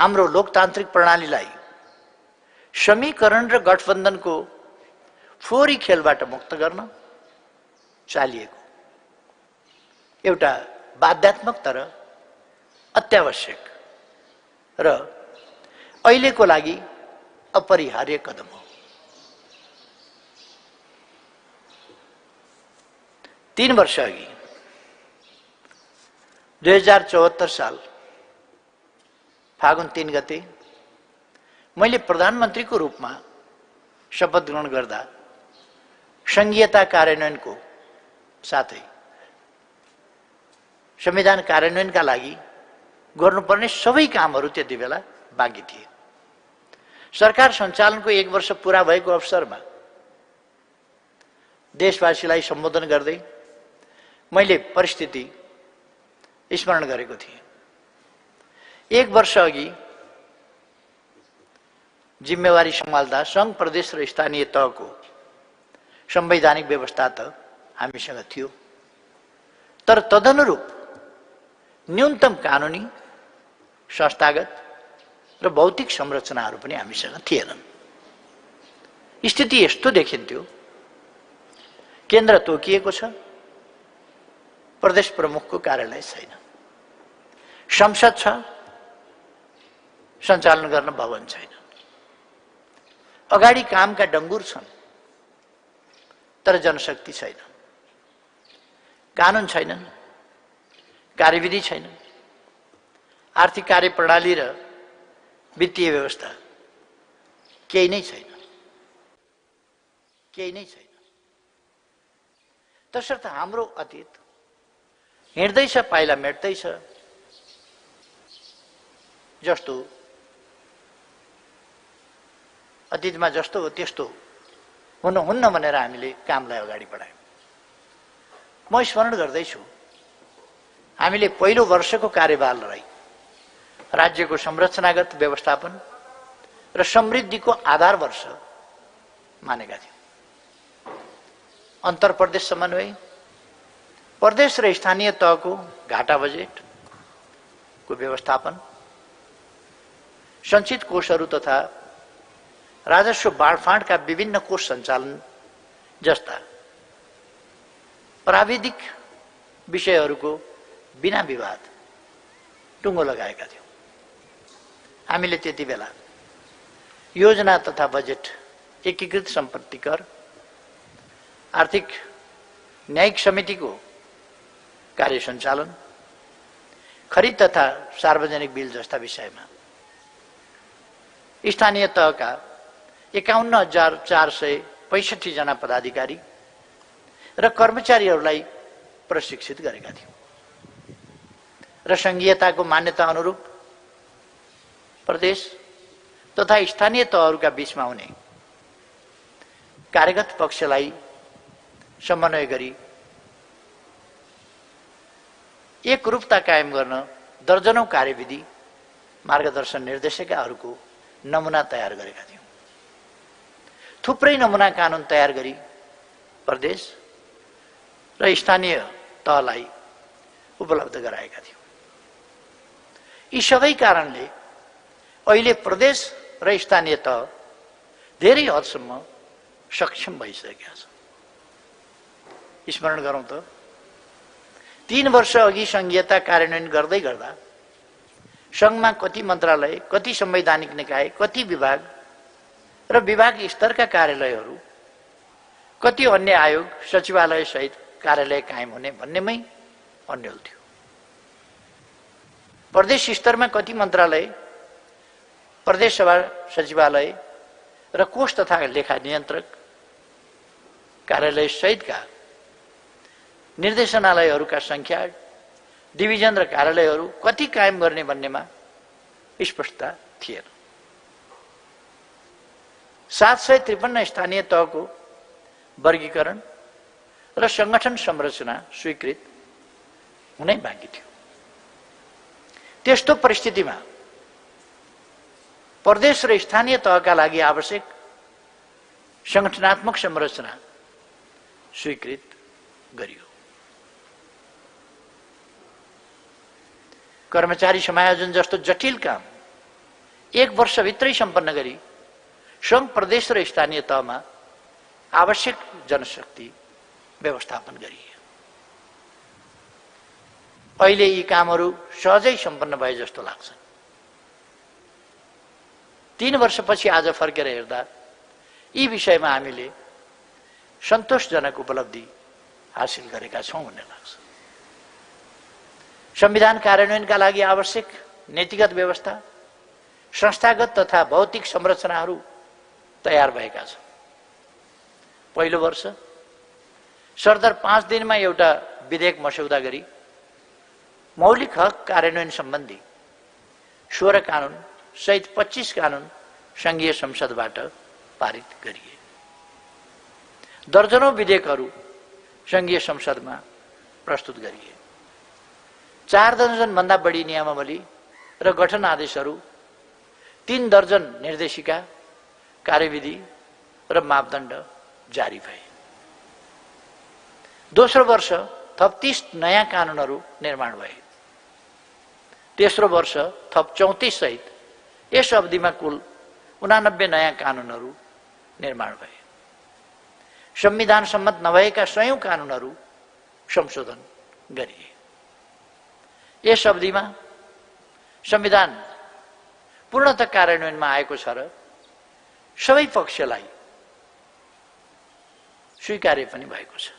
हाम्रो लोकतान्त्रिक प्रणालीलाई समीकरण र गठबन्धनको फोहोरी खेलबाट मुक्त गर्न चालिएको एउटा बाध्यात्मक तर अत्यावश्यक र अहिलेको लागि अपरिहार्य कदम हो। 3 वर्ष अघि 2074 साल फागुन 3 गते मैले प्रधानमन्त्रीको रूपमा शपथ ग्रहण गर्दा संघीयता कार्यान्वयनको साथै संविधान कार्यान्वयनका लागि गर्नुपर्ने सबै कामहरू त्यति बेला बाँकी थिए। सरकार सञ्चालनको 1 वर्ष पूरा भएको अवसरमा देशवासीलाई सम्बोधन गर्दै मैले परिस्थिति स्मरण गरेको थिएँ। 1 वर्ष अघि जिम्मेवारी सम्हाल्दा सङ्घ, प्रदेश र स्थानीय तहको संवैधानिक व्यवस्था त हामीसँग थियो, तर तदनुरूप न्यूनतम कानुनी, संस्थागत र भौतिक संरचनाहरू पनि हामीसँग थिएनन्। स्थिति यस्तो देखिन्थ्यो, केन्द्र तोकिएको छ, प्रदेश प्रमुखको कार्यालय छैन, संसद छ, सञ्चालन गर्न भवन छैन, अगाडि कामका डङ्गुर छन् तर जनशक्ति छैन, कानुन छैनन्, कार्यविधि छैन, आर्थिक कार्यप्रणाली र वित्तीय व्यवस्था केही नै छैन, केही नै छैन। तसर्थ हाम्रो अतीत हिँड्दैछ, पाइला मेट्दैछ, जस्तो अतीतमा जस्तो हो त्यस्तो हुनुहुन्न भनेर हामीले कामलाई अगाडि बढायौँ। म स्मरण गर्दैछु, हामीले पहिलो वर्षको कार्यभारलाई राज्यको संरचनागत व्यवस्थापन र समृद्धिको आधार वर्ष मानेका थियौँ। अन्तर्प्रदेश समन्वय, प्रदेश र स्थानीय तहको घाटा बजेटको व्यवस्थापन, सञ्चित कोषहरू तथा राजस्व बाँडफाँडका विभिन्न कोष सञ्चालन जस्ता प्राविधिक विषयहरूको बिना विवाद टुङ्गो लगाएका थियौँ। हामीले त्यति बेला योजना तथा बजेट, एकीकृत सम्पत्ति कर, आर्थिक न्यायिक समितिको कार्य सञ्चालन, खरिद तथा सार्वजनिक बिल जस्ता विषयमा स्थानीय तहका 51,465 जना पदाधिकारी र कर्मचारीहरूलाई प्रशिक्षित गरेका थियौँ र संघीयताको मान्यता अनुरूप प्रदेश तथा स्थानीय तहहरूका बीचमा हुने कार्यगत पक्षलाई समन्वय गरी एकरूपता कायम गर्न दर्जनौं कार्यविधि, मार्गदर्शन निर्देशिकाहरूको नमुना तयार गरेका थियौँ। थुप्रै नमुना कानुन तयार गरी प्रदेश र स्थानीय तहलाई उपलब्ध गराएका थियौँ। यी सबै कारणले अहिले प्रदेश र स्थानीय तह धेरै हदसम्म सक्षम भइसकेका छन्। स्मरण गरौँ त, 3 वर्ष अघि संघीयता कार्यान्वयन गर्दै गर्दा संघमा कति मन्त्रालय, कति संवैधानिक निकाय, कति विभाग र विभाग स्तरका कार्यालयहरू, कति अन्य आयोग, सचिवालय सहित कार्यालय कायम हुने भन्नेमै अन्यल थियो। प्रदेश स्तरमा कति मन्त्रालय, प्रदेश सभा सचिवालय र कोष तथा लेखा नियन्त्रक कार्यालय सहितका निर्देशनालयहरूका संख्या, डिभिजन र कार्यालयहरू कति कायम गर्ने भन्नेमा स्पष्टता थिएन। 753 स्थानीय तहको वर्गीकरण र संगठन संरचना स्वीकृत हुनै बाँकी थियो। त्यस्तो परिस्थितिमा प्रदेश र स्थानीय तहका लागि आवश्यक संगठनात्मक संरचना स्वीकृत गरियो। कर्मचारी समायोजन जस्तो जटिल काम 1 वर्षभित्रै सम्पन्न गरी सङ्घ प्रदेश र स्थानीय तहमा आवश्यक जनशक्ति व्यवस्थापन गरिए। अहिले यी कामहरू सहजै सम्पन्न भए जस्तो लाग्छ। 3 वर्षपछि आज फर्केर हेर्दा यी विषयमा हामीले सन्तोषजनक उपलब्धि हासिल गरेका छौँ भन्ने लाग्छ। संविधान कार्यान्वयनका लागि आवश्यक नीतिगत व्यवस्था, संस्थागत तथा भौतिक संरचनाहरू तयार भएका छन्। पहिलो वर्ष सरदर 5 दिनमा एउटा विधेयक मस्यौदा गरी मौलिक हक कार्यान्वयन सम्बन्धी 16 कानुन सहित 25 कानुन संघीय संसदबाट पारित गरिए। दर्जनौं विधेयकहरू संघीय संसदमा प्रस्तुत गरिए। 4 दर्जनभन्दा बढी नियमावली र गठन आदेशहरू, 3 दर्जन निर्देशिका, कार्यविधि र मापदण्ड जारी भए। दोस्रो वर्ष थप 30 नयाँ कानुनहरू निर्माण भए। तेस्रो वर्ष थप 34 सहित यस अवधिमा कुल 89 नयाँ कानुनहरू निर्माण भए। संविधान सम्मत नभएका 100 कानुनहरू संशोधन गरिए। यस अवधिमा संविधान पूर्णतः कार्यान्वयनमा आएको छ र सबै पक्षलाई स्वीकार्य पनि भएको छ।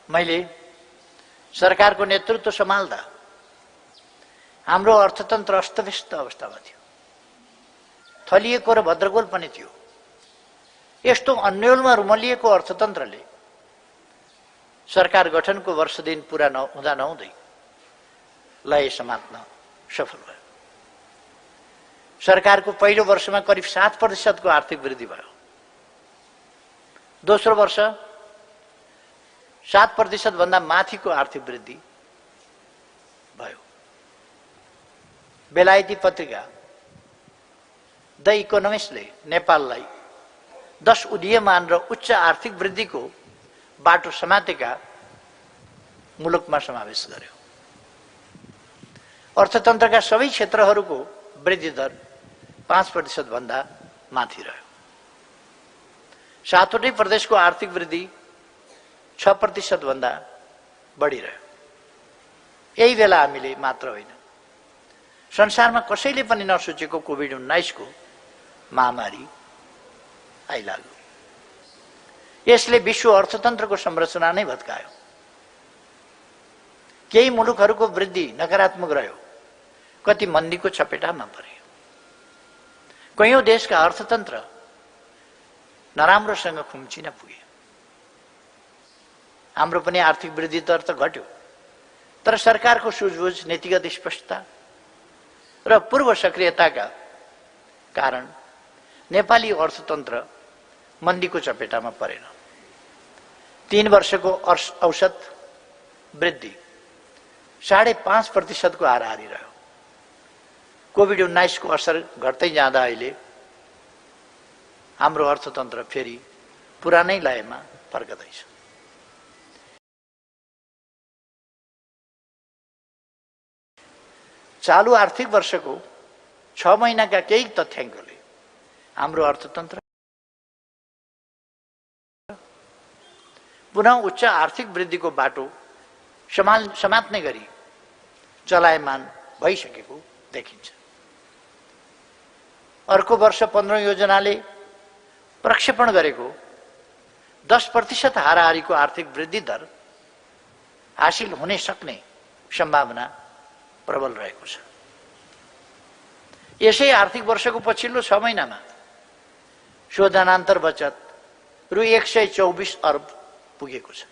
मैले सरकारको नेतृत्व सम्हाल्दा हाम्रो अर्थतन्त्र अस्तव्यस्त अवस्थामा थियो, थलिएको र भद्रगोल पनि थियो। यस्तो अन्योलमा रुमलिएको अर्थतन्त्रले सरकार गठनको वर्ष दिन पूरा हुँदा नहुँदै लय समात्न सफल भयो। सरकारको पहिलो वर्षमा करिब 7% को आर्थिक वृद्धि भयो। दोस्रो वर्ष 7% भन्दा माथिको आर्थिक वृद्धि भयो। बेलायती पत्रिका द इकोनोमिस्टले नेपाललाई 10 उदीयमान र उच्च आर्थिक वृद्धिको बाटो समातेका मुलुकमा समावेश गर्यो। अर्थतन्त्रका सबै क्षेत्रहरूको वृद्धि दर 5% भन्दा माथि रह्यो। 7वटै प्रदेशको आर्थिक वृद्धि 6% भन्दा बढी रह्यो। यही बेला हामीले मात्र होइन, संसारमा कसैले पनि नसोचेको कोभिड-19 को महामारी आइलाग्यो। यसले विश्व अर्थतन्त्रको संरचना नै भत्कायो। केही मुलुकहरूको वृद्धि नकारात्मक रह्यो, कति मन्दीको चपेटामा परे। कयौं देशका अर्थतन्त्र नराम्रोसँग खुम्चिन पुगे। हाम्रो पनि आर्थिक वृद्धि दर त घट्यो, तर सरकारको सुझबुझ, नीतिगत स्पष्टता र पूर्व सक्रियताका कारण नेपाली अर्थतन्त्र मन्दीको चपेटामा परेन। 3 वर्षको औसत वृद्धि 5.5% को हाराहारी रह्यो। कोभिड-19 को असर घट्दै जाँदा अहिले हाम्रो अर्थतन्त्र फेरि पुरानै लयमा फर्कदैछ। चालू आर्थिक वर्षको 6 महिनाका केही तथ्याङ्कले हाम्रो अर्थतन्त्र पुनः उच्च आर्थिक वृद्धिको बाटो समात्ने गरी चलायमान भइसकेको देखिन्छ। अर्को वर्ष 15 योजनाले प्रक्षेपण गरेको 10% हाराहारीको आर्थिक वृद्धि दर हासिल हुने सक्ने सम्भावना प्रबल रहेको छ। यसै आर्थिक वर्षको पछिल्लो 6 महिनामा शोधनान्तर बचत रु 124 अर्ब पुगेको छ।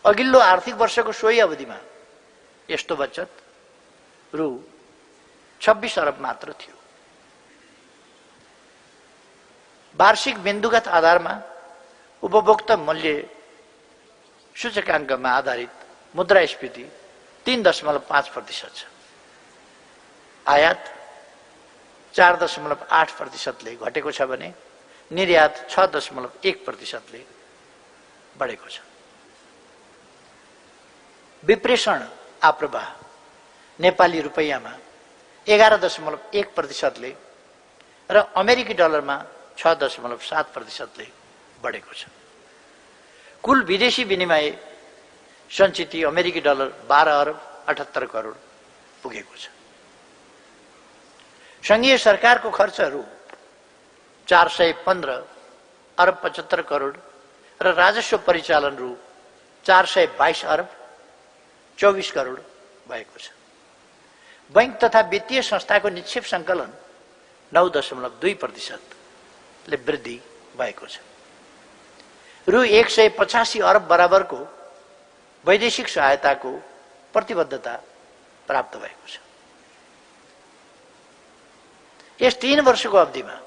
अघिल्लो आर्थिक वर्षको सोही अवधिमा यस्तो बचत रु 26 अर्ब मात्र थियो। वार्षिक बिन्दुगत आधारमा उपभोक्ता मूल्य सूचकाङ्कमा आधारित मुद्रास्फीति 3.5% छ। आयात 4.8% ले घटेको छ भने निर्यात 6.1% ले बढेको छ। विप्रेषण आप्रवाह नेपाली रुपैयाँमा 11.1%ले र अमेरिकी डलरमा 6.7%ले बढेको छ। कुल विदेशी विनिमय सञ्चित अमेरिकी डलर 12 अरब 78 करोड पुगेको छ। संघीय सरकारको खर्चहरू 415 अरब 75 करोड र राजस्व परिचालन रु 422 अरब 24 करोड भएको छ। बैंक तथा वित्तीय संस्थाको निक्षेप सङ्कलन 9.2% ले वृद्धि भएको छ। रु 185 अरब बराबरको वैदेशिक सहायताको प्रतिबद्धता प्राप्त भएको छ। यस 3 वर्षको अवधिमा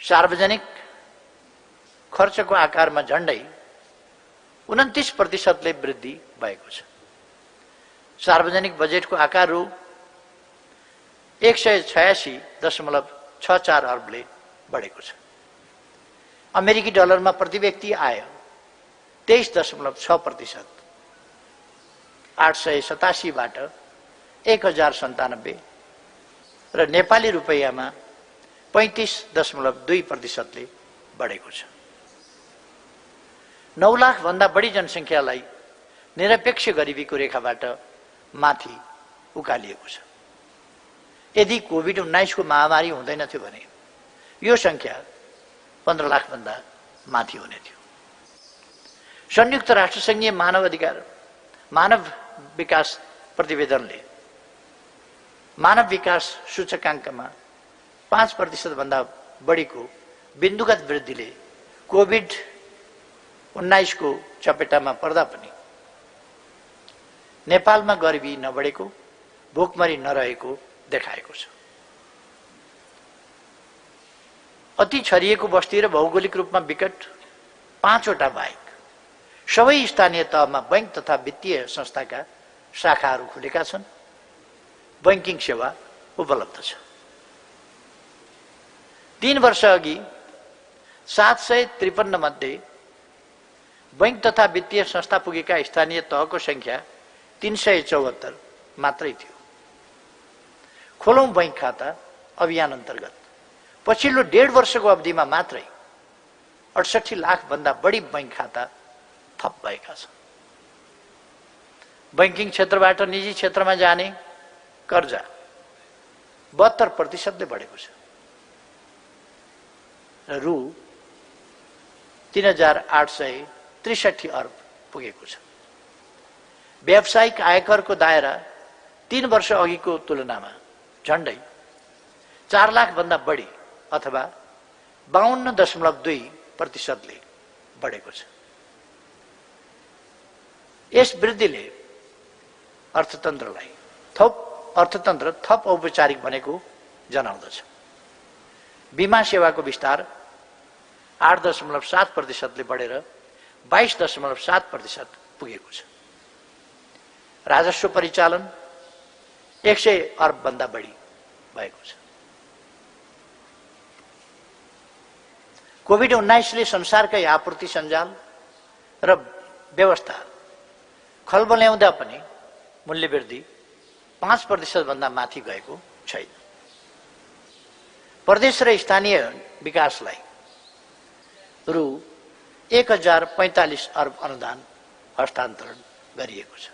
सार्वजनिक खर्चको आकारमा झण्डै 29% ले वृद्धि भएको छ। सार्वजनिक बजेटको आकार रु 186.64 अरबले बढेको छ। अमेरिकी डलरमा प्रति व्यक्ति आय 23.6%, 887 बाट 1097 र नेपाली रुपैयाँमा 35.2% ले बढेको छ। 9 लाख भन्दा बढी जनसङ्ख्यालाई निरपेक्ष गरिबीको रेखाबाट माथि उकालिएको छ। यदि कोभिड-19 को महामारी हुँदैन थियो भने यो संख्या 15 लाख भन्दा माथि हुने थियो। संयुक्त राष्ट्र संघीय मानव विकास प्रतिवेदनले मानव विकास सूचकाङ्कमा 5% भन्दा बढीको बिन्दुगत वृद्धिले कोभिड-19 को चपेटामा पर्दा पनि नेपालमा गरिबी नबढेको, भोकमरी नरहेको देखाएको छ। अति छरिएको बस्ती र भौगोलिक रूपमा विकट 5 वटा बाहेक सबै स्थानीय तहमा बैंक तथा वित्तीय संस्थाका शाखाहरू खुलेका छन्। बैंकिङ सेवा उपलब्ध छ। 3 वर्ष अघि 753 मध्ये बैंक तथा वित्तीय संस्था पुगेका स्थानीय तहको संख्या 374 मात्रै थियो। खोलौं बैंक खाता अभियान अन्तर्गत पछिल्लो 1.5 वर्षको अवधिमा मात्रै 68 लाख भन्दा बढी बैंक खाता थप भएका छन्। बैंकिङ क्षेत्रबाट निजी क्षेत्रमा जाने कर्जा 72% ले बढेको छ र रु 3863 अरब पुगेको छ। व्यावसायिक आयकरको दायरा 3 वर्ष अघिको तुलनामा झण्डै 4 लाख भन्दा बढी अथवा 52.2% ले बढेको छ। यस वृद्धिले अर्थतन्त्र थप औपचारिक बनेको जनाउँदछ। बीमा सेवाको विस्तार 8.7% ले बढेर 22.7% पुगेको छ। राजस्व परिचालन 100 अरब भन्दा बढी भएको छ। कोभिड-19 ले संसारकै आपूर्ति सञ्जाल र व्यवस्था खलबल्याउँदा पनि मूल्य वृद्धि 5% भन्दा माथि गएको छैन। प्रदेश र स्थानीय विकासलाई रु 1045 अरब अनुदान हस्तान्तरण गरिएको छ।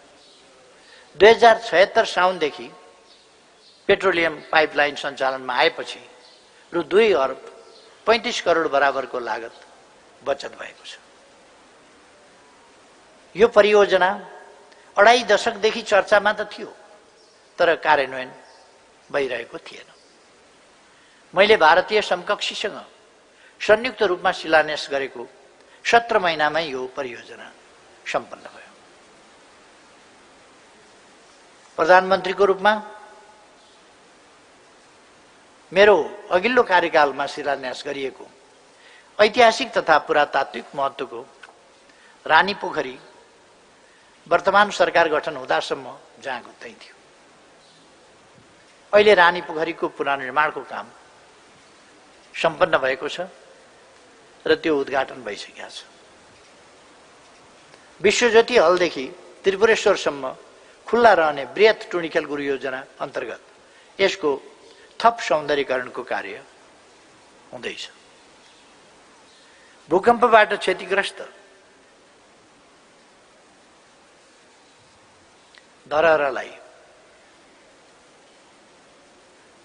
2076 साउनदेखि पेट्रोलियम पाइपलाइन सञ्चालनमा आएपछि रु 2 अरब 35 करोड बराबरको लागत बचत भएको छ। यो परियोजना 2.5 दशकदेखि चर्चामा त थियो, तर कार्यान्वयन भइरहेको थिएन। मैले भारतीय समकक्षीसँग संयुक्त रूपमा शिलान्यास गरेको 17 महिनामै यो परियोजना सम्पन्न भयो। प्रधानमन्त्रीको रूपमा मेरो अघिल्लो कार्यकालमा शिलान्यास गरिएको ऐतिहासिक तथा पुरातात्विक महत्त्वको रानी पोखरी वर्तमान सरकार गठन हुँदासम्म जहाँको त्यही थियो। अहिले रानी पोखरीको पुनर्निर्माणको काम सम्पन्न भएको छ र त्यो उद्घाटन भइसकेको छ। विश्वज्योति हलदेखि त्रिपुरेश्वरसम्म खुल्ला रहने बृहत टुँडिखेल गुरु योजना अन्तर्गत यसको थप सौन्दर्यीकरणको कार्य हुँदैछ। भूकम्पबाट क्षतिग्रस्त धरहरालाई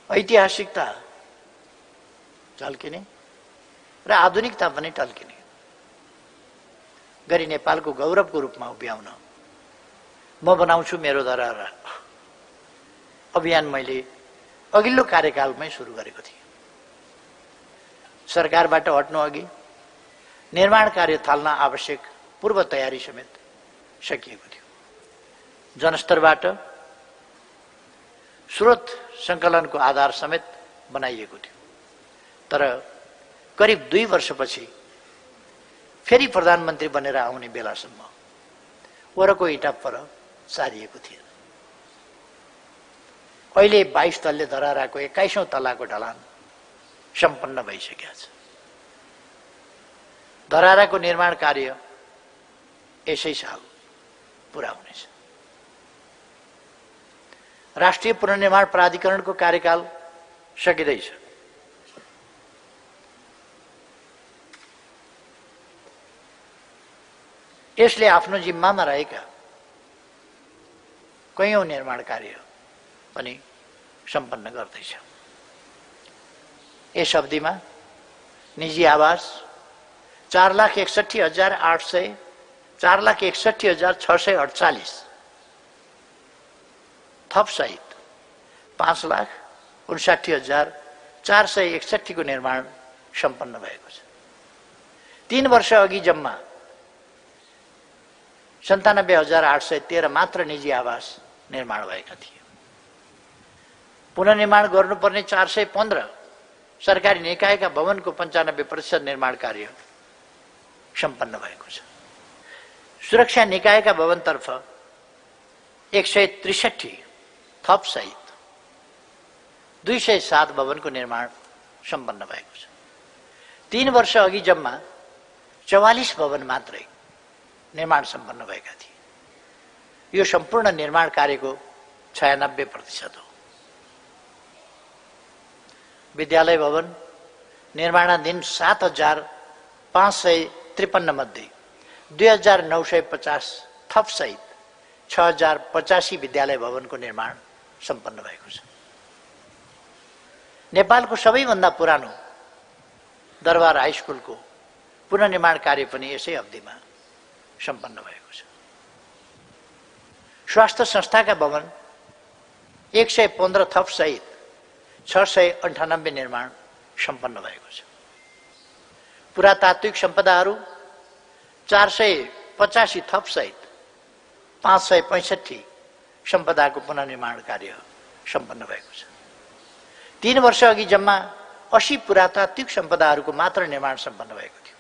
ऐतिहासिकता झल्किने र आधुनिकता पनि टल्किने गरी नेपालको गौरवको रूपमा उभ्याउन म बनाउँछु मेरो धरहरा अभियान मैले अघिल्लो कार्यकालमै सुरु गरेको थिएँ। सरकारबाट हट्नु अघि निर्माण कार्य थाल्न आवश्यक पूर्व तयारी समेत सकिएको थियो। जनस्तरबाट स्रोत सङ्कलनको आधार समेत बनाइएको थियो। तर करिब 2 वर्षपछि फेरि प्रधानमन्त्री बनेर आउने बेलासम्म वरको इँटा पर सारिएको थिएन। अहिले 22 तल्ले धरहराको 21औं तलाको ढलान सम्पन्न भइसकेको छ। धरहराको निर्माण कार्य यसै साल पुरा हुनेछ। राष्ट्रिय पुनर्निर्माण प्राधिकरणको कार्यकाल सकिँदैछ। यसले आफ्नो जिम्मामा रहेका कैयौं निर्माण कार्य पनि सम्पन्न गर्दैछ। यस अवधिमा निजी आवास 4,61,648 थप सहित 5,59,461 को निर्माण सम्पन्न भएको छ। 3 वर्ष अघि जम्मा 97,813 मात्र निजी आवास निर्माण भएका थिए। पुनर्निर्माण गर्नुपर्ने 415 सरकारी निकायका भवनको 95% निर्माण कार्य सम्पन्न भएको छ। सुरक्षा निकायका भवनतर्फ 163 थप सहित 207 भवनको निर्माण सम्पन्न भएको छ। 3 वर्ष अघि जम्मा 44 भवन मात्रै निर्माण सम्पन्न भएका थिए। यो सम्पूर्ण निर्माण कार्यको 96% हो। विद्यालय भवन निर्माणाधीन 7,553 मध्ये 2,950 थप सहित 6,085 विद्यालय भवनको निर्माण सम्पन्न भएको छ। नेपालको सबैभन्दा पुरानो दरबार हाई स्कुलको पुनर्निर्माण कार्य पनि यसै अवधिमा सम्पन्न भएको छ। स्वास्थ्य संस्थाका भवन 115 थप सहित 698 निर्माण सम्पन्न भएको छ। पुरातात्विक सम्पदाहरू 485 थप सहित 565 सम्पदाको पुनर्निर्माण कार्य सम्पन्न भएको छ। 3 वर्ष अघि जम्मा 80 पुरातात्विक सम्पदाहरूको मात्र निर्माण सम्पन्न भएको थियो।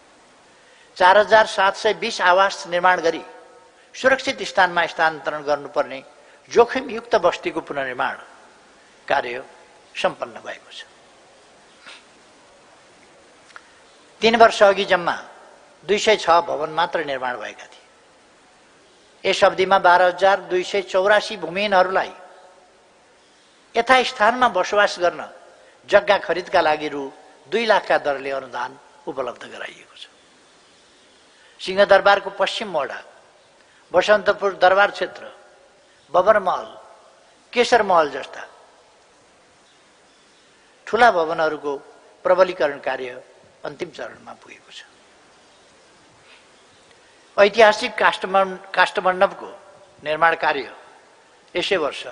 4,720 आवास निर्माण गरी सुरक्षित स्थानमा स्थानान्तरण गर्नुपर्ने जोखिमयुक्त बस्तीको पुनर्निर्माण कार्य सम्पन्न भएको छ। 3 वर्ष अघि जम्मा 206 भवन मात्र निर्माण भएका थिए। यस अवधिमा 12,284 भूमिहीनहरूलाई यथास्थानमा बसोबास गर्न जग्गा खरिदका लागि रु 2 लाखका दरले अनुदान उपलब्ध गराइएको छ। सिंहदरबारको पश्चिम मोडा, बसन्तपुर दरबार क्षेत्र, बबर महल, केशर महल जस्ता ठूला भवनहरूको प्रबलीकरण कार्य अन्तिम चरणमा पुगेको छ। ऐतिहासिक काष्ठमण्डपको निर्माण कार्य यसै वर्ष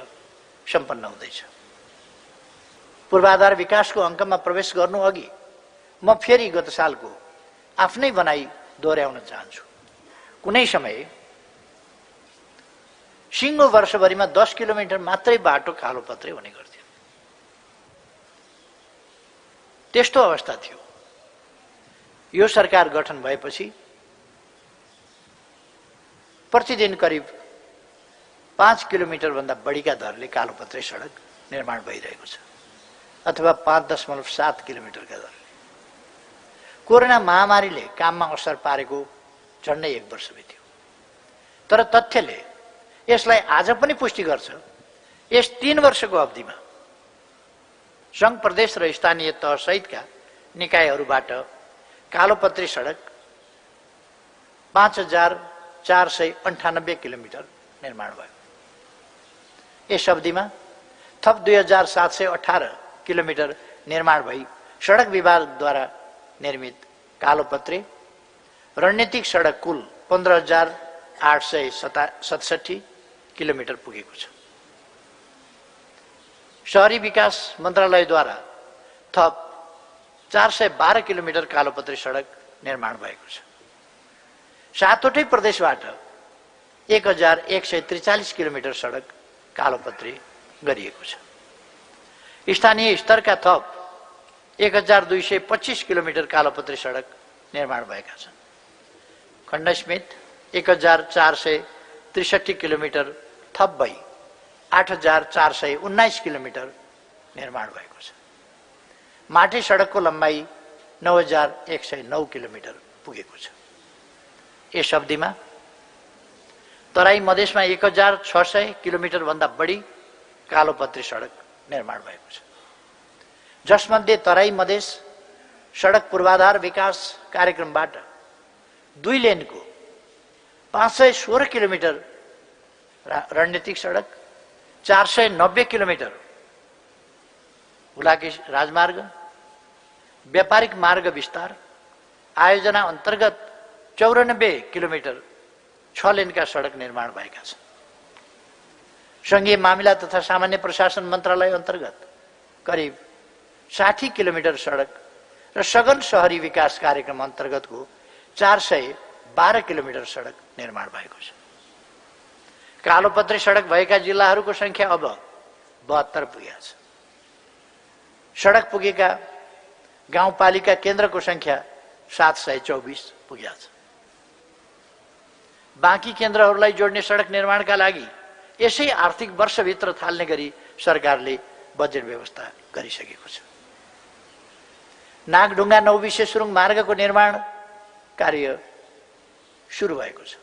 सम्पन्न हुँदैछ। पूर्वाधार विकासको अङ्कमा प्रवेश गर्नु अघि म फेरि गत सालको आफ्नै भनाइ दोहोर्याउन चाहन्छु। कुनै समय सिङ्गो वर्षभरिमा 10 किलोमिटर मात्रै बाटो कालोपत्रै हुने गर्थ्यो। त्यस्तो अवस्था थियो। यो सरकार गठन भएपछि प्रतिदिन करिब 5 किलोमिटर भन्दा बढीका दरले कालोपत्रे सडक निर्माण भइरहेको छ, अथवा 5.7 किलोमिटरका दरले। कोरोना महामारीले काममा असर पारेको झन्डै 1 वर्ष बित्यो। तर तथ्यले यसलाई आज पनि पुष्टि गर्छ। यस 3 वर्षको अवधिमा सङ्घ प्रदेश र स्थानीय तह सहितका निकायहरूबाट कालोपत्री सडक 5498 किलोमिटर निर्माण भयो। यस अवधिमा थप 2718 किलोमिटर निर्माण भई सडक विभागद्वारा निर्मित कालोपत्री रणनीतिक सडक कुल 15,867 किलोमिटर पुगेको छ। शहरी विकास मन्त्रालयद्वारा थप 412 किलोमिटर कालोपत्री सडक निर्माण भएको छ। 7वटै प्रदेशबाट 1143 किलोमिटर सडक कालोपत्री गरिएको छ। स्थानीय स्तरका थप 1225 किलोमिटर कालोपत्री सडक निर्माण भएका छन्। खण्डसमेत 1463 किलोमिटर थप भई 8419 किलोमिटर निर्माण भएको छ। माटे सडकको लम्बाइ 9109 किलोमिटर पुगेको छ। यस अवधिमा तराई मधेसमा 1600 किलोमिटर भन्दा बढी कालोपत्री सडक निर्माण भएको छ, जसमध्ये तराई मधेस सडक पूर्वाधार विकास कार्यक्रमबाट 2 लेनको 516 किलोमिटर रणनीतिक सडक, 490 किलोमिटर हुलाकी राजमार्ग, व्यापारिक मार्ग विस्तार आयोजना अन्तर्गत 94 किलोमिटर 6 लेनका सडक निर्माण भएका छन्। संघीय मामिला तथा सामान्य प्रशासन मन्त्रालय अन्तर्गत करिब 60 किलोमिटर सडक र सघन शहरी विकास कार्यक्रम अन्तर्गतको 412 किलोमिटर सडक निर्माण भएको छ। कालोपत्री सडक भएका जिल्लाहरूको संख्या अब 72 पुगेको छ। सडक पुगेका गाउँपालिका केन्द्रको संख्या 724 पुगेको छ। बाँकी केन्द्रहरूलाई जोड्ने सडक निर्माणका लागि यसै आर्थिक वर्षभित्र थाल्ने गरी सरकारले बजेट व्यवस्था गरिसकेको छ। नागढुङ्गा नौबिसे सुरुङ मार्गको निर्माण कार्य सुरु भएको छ।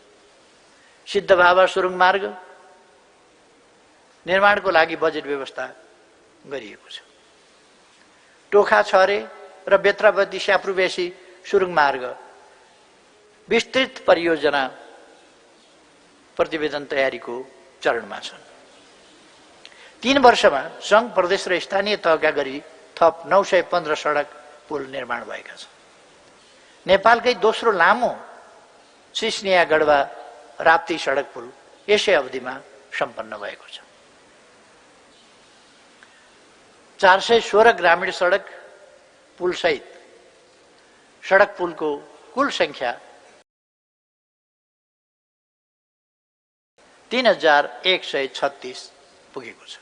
सिद्धबाबा सुरुङ मार्ग निर्माणको लागि बजेट व्यवस्था गरिएको छ। टोखा छरे र बेत्रावती स्याप्रुबेसी सुरुङ मार्ग विस्तृत परियोजना प्रतिवेदन तयारीको चरणमा छन्। 3 वर्षमा सङ्घ प्रदेश र स्थानीय तहका गरी थप 915 सडक पुल निर्माण भएका छन्। नेपालकै दोस्रो लामो सिस्निया गढवा राप्ती सडक पुल यसै अवधिमा सम्पन्न भएको छ। 416 ग्रामीण सडक पुल सहित सडक पुलको कुल संख्या 3136 पुगेको छ।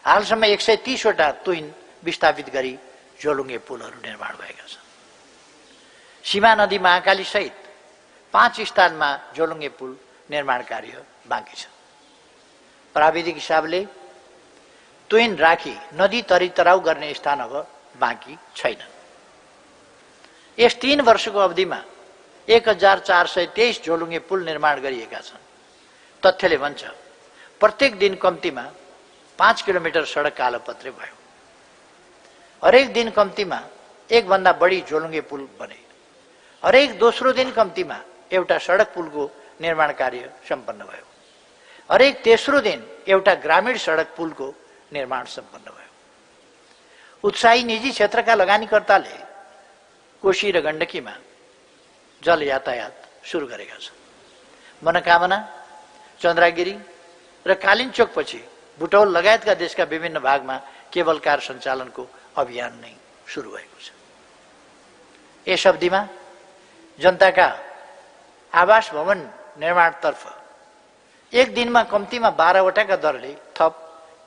हालसम्म 130 वटा तुइन विस्थापित गरी झोलुङ्गे पुलहरू निर्माण भएका छन्। सीमा नदी महाकाली सहित 5 स्थानमा झोलुङ्गे पुल निर्माण कार्य बाँकी छ। प्राविधिक हिसाबले तुइन राखी नदी तरी तराउ गर्ने स्थान अब बाँकी छैन। यस 3 वर्षको अवधिमा 1423 झोलुङ्गे पुल निर्माण गरिएका छन्। तथ्यले भन्छ प्रत्येक दिन कम्तीमा 5 किलोमिटर सडक कालोपत्री भयो। हरेक दिन कम्तीमा 1 भन्दा बढी झोलुङ्गे पुल बने। हरेक दोस्रो दिन कम्तीमा एउटा सडक पुलको निर्माण कार्य सम्पन्न भयो। हरेक तेस्रो दिन एउटा ग्रामीण सडक पुलको निर्माण सम्पन्न भयो। उत्साही निजी क्षेत्रका लगानीकर्ताले कोशी र गण्डकीमा जल यातायात सुरु गरेका छन्। मनोकामना, चन्द्रागिरी र कालिन्चोक पछि बुटौल लगायतका देशका विभिन्न भागमा केबल कार सञ्चालनको अभियान नै सुरु भएको छ। यस अवधिमा जनताका आवास भवन निर्माणतर्फ एक दिनमा कम्तीमा 12 वटाका दरले थप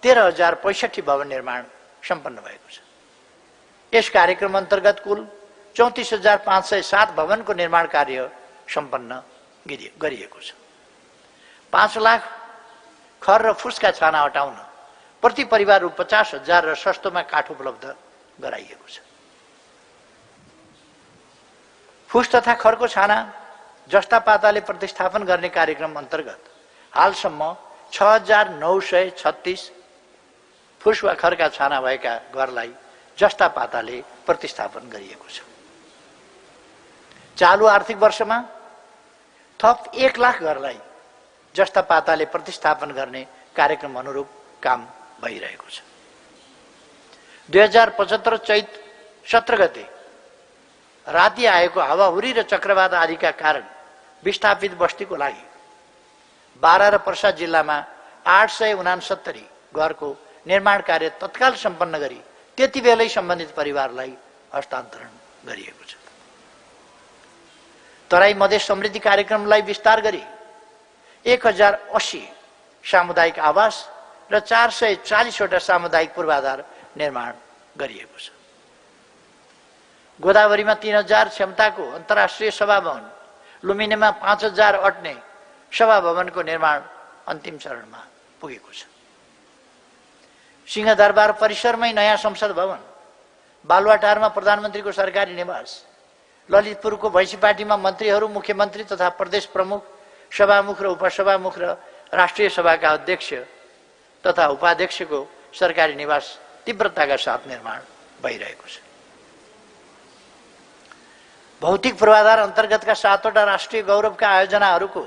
13,065 भवन निर्माण सम्पन्न भएको छ। यस कार्यक्रम अन्तर्गत कुल 34,507 भवनको निर्माण कार्य सम्पन्न गरिएको छ। 5 लाख खर र फुसका छाना हटाउन प्रति परिवार रु 50,000 र सस्तोमा काठ उपलब्ध गराइएको छ। फुस तथा खरको छाना जस्ता पाताले प्रतिस्थापन गर्ने कार्यक्रम अन्तर्गत हालसम्म 6,936 फुस वा खरका छाना भएका घरलाई जस्ता पाताले प्रतिस्थापन गरिएको छ। चालु आर्थिक वर्षमा थप 1 लाख घरलाई जस्ता पाताले प्रतिस्थापन गर्ने कार्यक्रम अनुरूप काम भइरहेको छ। 2075 चैत 17 गते राति आएको हावाहुरी र चक्रवात आदिका कारण विस्थापित बस्तीको लागि बारा र पर्सा जिल्लामा 869 घरको निर्माण कार्य तत्काल सम्पन्न गरी त्यति बेलै सम्बन्धित परिवारलाई हस्तान्तरण गरिएको छ। तराई मधेस समृद्धि कार्यक्रमलाई विस्तार गरी 1080 सामुदायिक आवास र 440 वटा सामुदायिक पूर्वाधार निर्माण गरिएको छ। गोदावरीमा 3000 क्षमताको अन्तर्राष्ट्रिय सभा भवन, लुम्बिनीमा 5000 अट्ने सभा भवनको निर्माण अन्तिम चरणमा पुगेको छ। सिंहदरबार परिसरमै नयाँ संसद भवन, बालुवाटारमा प्रधानमन्त्रीको सरकारी निवास, ललितपुरको भैँसीपाटीमा मन्त्रीहरू, मुख्यमन्त्री तथा प्रदेश प्रमुख, सभामुख र उपसभामुख र राष्ट्रिय सभाका अध्यक्ष तथा उपाध्यक्षको सरकारी निवास तीव्रताका साथ निर्माण भइरहेको छ। भौतिक पूर्वाधार अन्तर्गतका 7 वटा राष्ट्रिय गौरवका आयोजनाहरूको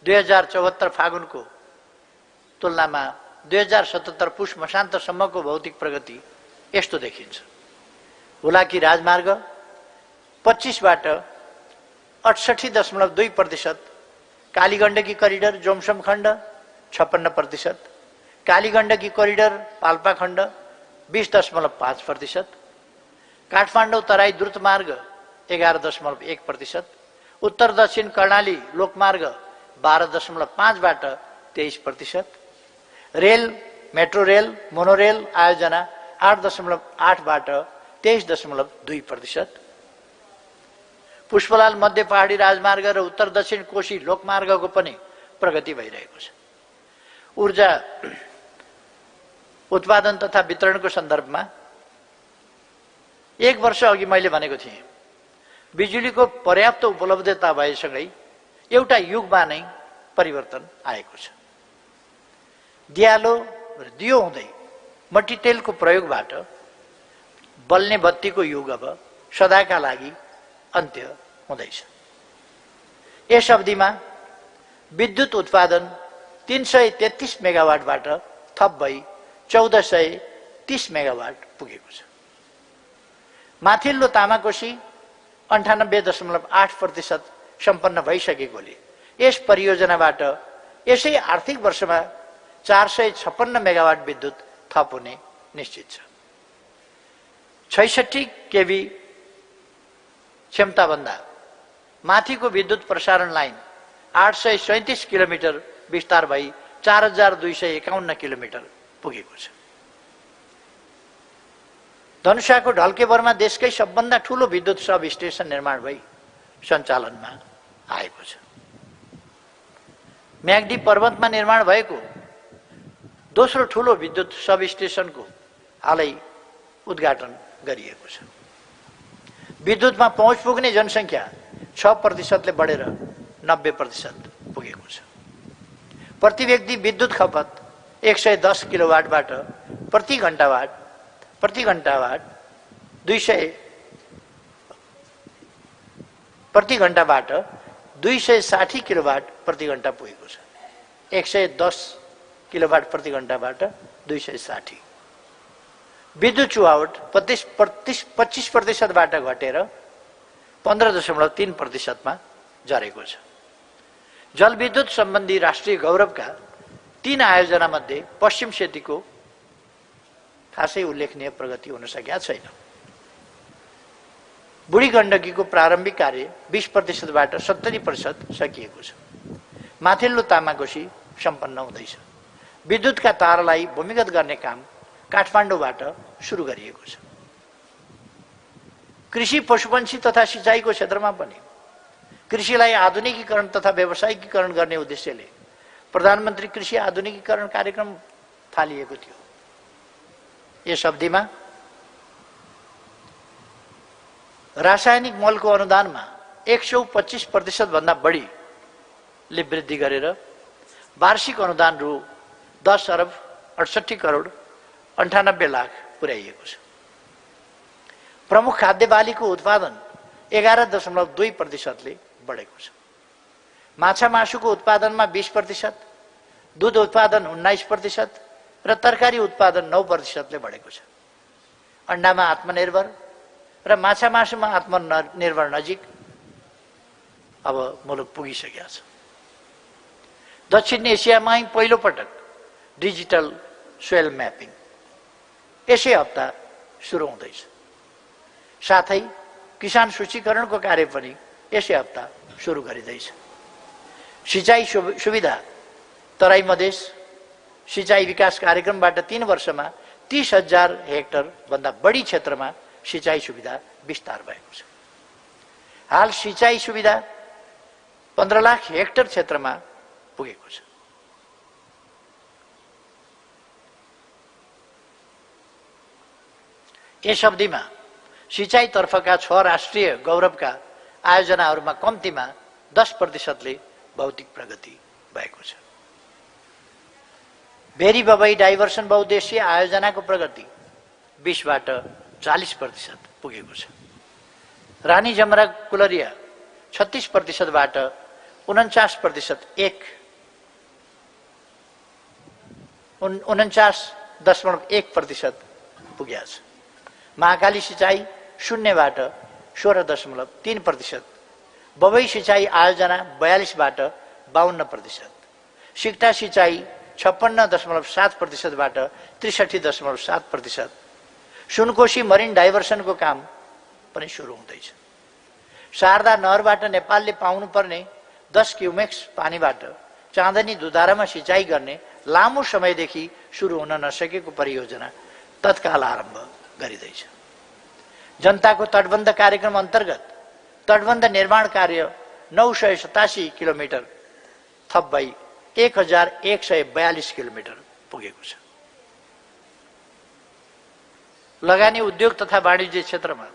2074 फागुनको तुलनामा 2077 पुष मसान्तसम्मको भौतिक प्रगति यस्तो देखिन्छ। हुलाकी राजमार्ग 25 बाट 68.2%, कालीगण्डकी करिडर जोमसम खण्ड 56%, कालीगण्डकी करिडर पाल्पा खण्ड 20.5%, काठमाडौँ तराई द्रुत मार्ग 11.1%, उत्तर दक्षिण कर्णाली लोकमार्ग 12.5 बाट 23%, रेल, मेट्रो रेल, मोनोरेल आयोजना 8.8 बाट 23.2%, पुष्पलाल मध्य पहाडी राजमार्ग र उत्तर दक्षिण कोशी लोकमार्गको पनि प्रगति भइरहेको छ। ऊर्जा उत्पादन तथा वितरणको सन्दर्भमा 1 वर्ष अघि मैले भनेको थिएँ, बिजुलीको पर्याप्त उपलब्धता भएसँगै एउटा युगमा नै परिवर्तन आएको छ। दियालो र दियो हुँदै मट्टीतेलको प्रयोगबाट बल्ने बत्तीको युग अब सदाका लागि अन्त्य हुँदैछ। यस अवधिमा विद्युत उत्पादन 333 मेगावाटबाट थप भई 1430 मेगावाट पुगेको छ। माथिल्लो तामाकोशी 98.8% सम्पन्न भइसकेकोले यस परियोजनाबाट यसै आर्थिक वर्षमा 456 मेगावाट विद्युत थप हुने निश्चित छ। 66 केभी क्षमताभन्दा माथिको विद्युत प्रसारण लाइन 837 किलोमिटर विस्तार भई 4251 किलोमिटर पुगेको छ। धनुषाको ढल्केबरमा देशकै सबभन्दा ठूलो विद्युत सब स्टेशन निर्माण भई सञ्चालनमा आएको छ। म्याग्दी पर्वतमा निर्माण भएको दोस्रो ठूलो विद्युत सब स्टेशनको हालै उद्घाटन गरिएको छ। विद्युतमा पहुँच पुग्ने जनसङ्ख्या 6%ले बढेर 90% पुगेको छ। प्रति व्यक्ति विद्युत खपत 110 किलोवाटबाट प्रति घण्टाबाट 260 किलोवाट प्रति घण्टा पुगेको छ। 110 किलोवाट प्रति घण्टाबाट 260। विद्युत चुहावट 25%बाट घटेर 15.3%मा झरेको छ। जलविद्युत सम्बन्धी राष्ट्रिय गौरवका 3 आयोजना मध्ये पश्चिम सेतीको खासै उल्लेखनीय प्रगति हुन सकेका छैन। बुढी गण्डकीको प्रारम्भिक कार्य 20%बाट 70% सकिएको छ। माथिल्लो तामाकोशी सम्पन्न हुँदैछ। विद्युतका तारलाई भूमिगत गर्ने काम काठमाडौँबाट सुरु गरिएको छ। कृषि, पशुपन्छी तथा सिंचाइको क्षेत्रमा पनि कृषिलाई आधुनिकीकरण तथा व्यावसायिकीकरण गर्ने उद्देश्यले प्रधानमन्त्री कृषि आधुनिकीकरण कार्यक्रम थालिएको थियो। यस अवधिमा रासायनिक मलको अनुदानमा 125% भन्दा बढीले वृद्धि गरेर वार्षिक अनुदान रु 10 अरब 68 करोड 98 लाख पुर्याइएको छ। प्रमुख खाद्य बालीको उत्पादन 11.2% बढेको छ। माछा मासुको उत्पादनमा 20%, दूध उत्पादन 19% र तरकारी उत्पादन 9%ले बढेको छ। अन्डामा आत्मनिर्भर र माछा मासुमा आत्मनिर्भर नजिक अब मुलुक पुगिसकेको छ। दक्षिण एसियामै पहिलो पटक डिजिटल सोइल म्यापिङ यसै हप्ता सुरु हुँदैछ। साथै किसान सूचीकरणको कार्य पनि यसै हप्ता सुरु गरिँदैछ। सिंचाई सुविधा तराई मधेस सिंचाई विकास कार्यक्रमबाट 3 वर्षमा 30,000 हेक्टर भन्दा बढी क्षेत्रमा सिंचाई सुविधा विस्तार भएको छ। हाल सिंचाई सुविधा 15 लाख हेक्टर क्षेत्रमा पुगेको छ। यस अवधिमा सिंचाई तर्फका 6 राष्ट्रिय गौरवका आयोजनाहरूमा कम्तीमा 10%ले भौतिक प्रगति भएको छ। भेरी बबई डाइभर्सन बहुद्देश्य आयोजनाको प्रगति 20बाट 40% पुगेको छ। रानी जमरा कुलरिया 36%बाट 49% 49.1% पुगेको छ। महाकाली सिंचाई 0बाट 16.3%, बबई सिंचाई आयोजना 42बाट 52%, सिक्टा सिंचाई 56.7%बाट 63.7%, सुनकोशी मरिन डाइभर्सनको काम पनि सुरु हुँदैछ। शारदा नहरबाट नेपालले पाउनुपर्ने 10 क्युमेक्स पानीबाट चाँदनी दुधारामा सिंचाई गर्ने लामो समयदेखि सुरु हुन नसकेको परियोजना तत्काल आरम्भ गरिँदैछ। जनताको तटबन्ध कार्यक्रम अन्तर्गत तटबन्ध निर्माण कार्य 987 किलोमिटर थप भई 1142 किलोमिटर पुगेको छ। लगानी उद्योग तथा वाणिज्य क्षेत्रमा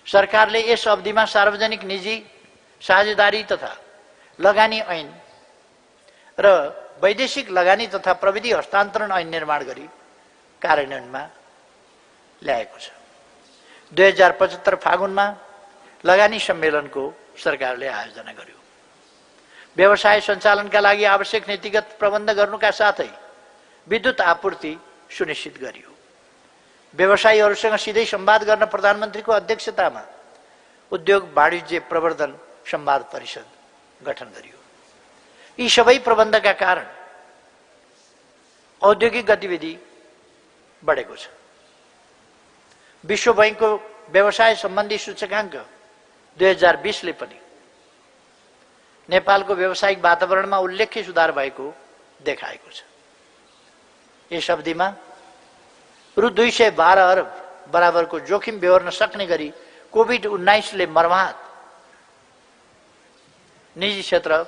सरकारले यस अवधिमा सार्वजनिक निजी साझेदारी तथा लगानी ऐन र वैदेशिक लगानी तथा प्रविधि हस्तान्तरण ऐन निर्माण गरी कार्यान्वयनमा ल्याएको छ। 2075 फागुनमा लगानी सम्मेलनको सरकारले आयोजना गर्यो। व्यवसाय सञ्चालनका लागि आवश्यक नीतिगत प्रबन्ध गर्नुका साथै विद्युत आपूर्ति सुनिश्चित गरियो। व्यवसायीहरूसँग सिधै संवाद गर्न प्रधानमन्त्रीको अध्यक्षतामा उद्योग वाणिज्य प्रवर्धन संवाद परिषद गठन गरियो। यी सबै प्रबन्धका कारण औद्योगिक गतिविधि बढेको छ। विश्व बैंकको व्यवसाय सम्बन्धी सूचकाङ्क 2020 ले पनि नेपालको व्यावसायिक वातावरणमा उल्लेख्य सुधार भएको देखाएको छ। यस अवधिमा रु 212 अरब बराबरको जोखिम बेहोर्न सक्ने गरी कोभिड-19 ले मर्माहत निजी क्षेत्र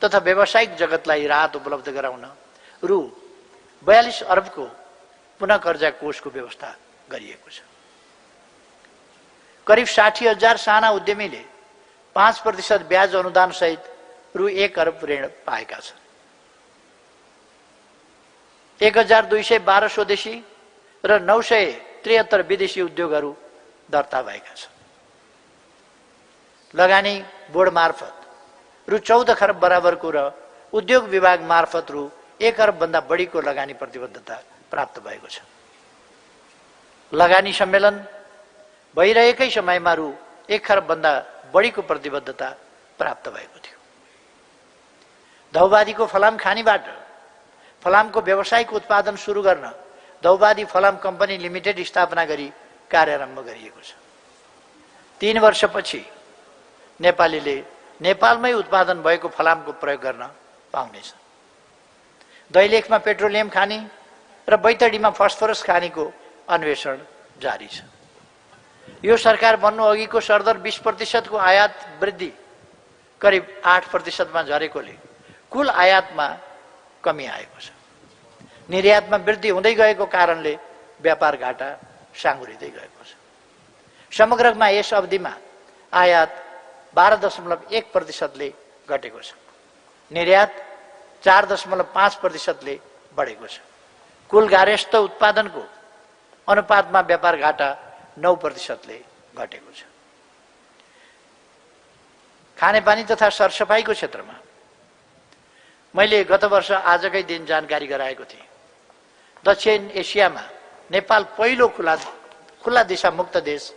तथा व्यावसायिक जगतलाई राहत उपलब्ध गराउन रु 42 अरबको पुनः कर्जा कोषको व्यवस्था गरिएको छ। करिब 60,000 साना उद्यमीले 5% ब्याज अनुदान सहित रु 1 अरब ऋण पाएका छन्। 1212 स्वदेशी र 973 विदेशी उद्योगहरू दर्ता भएका छन्। लगानी बोर्ड मार्फत रु 14 खरब बराबरको र उद्योग विभाग मार्फत रु 1 अरब भन्दा बढीको लगानी प्रतिबद्धता प्राप्त भएको छ। लगानी सम्मेलन भइरहेकै समयमा रु 1 खरब भन्दा बढीको प्रतिबद्धता प्राप्त भएको थियो। धौबादीको फलाम खानीबाट फलामको व्यावसायिक उत्पादन सुरु गर्न धौबादी फलाम कम्पनी लिमिटेड स्थापना गरी कार्यारम्भ गरिएको छ। 3 वर्षपछि नेपालीले नेपालमै उत्पादन भएको फलामको प्रयोग गर्न पाउनेछ। दैलेखमा पेट्रोलियम खानी र बैतडीमा फस्फोरस खानीको अन्वेषण जारी छ। यो सरकार बन्नु अघिको सरदर 20% को आयात वृद्धि करिब 8% मा झरेकोले कुल आयातमा कमी आएको छ। निर्यातमा वृद्धि हुँदै गएको कारणले व्यापार घाटा साँगुरिँदै गएको छ। समग्रमा यस अवधिमा आयात 12.1% ले घटेको छ। निर्यात 4.5%ले बढेको छ। कुल गार्हस्थ्य उत्पादनको अनुपातमा व्यापार घाटा 9%ले घटेको छ। खानेपानी तथा सरसफाइको क्षेत्रमा मैले गत वर्ष आजकै दिन जानकारी गराएको थिएँ। दक्षिण एसियामा नेपाल पहिलो खुला दिशा मुक्त देश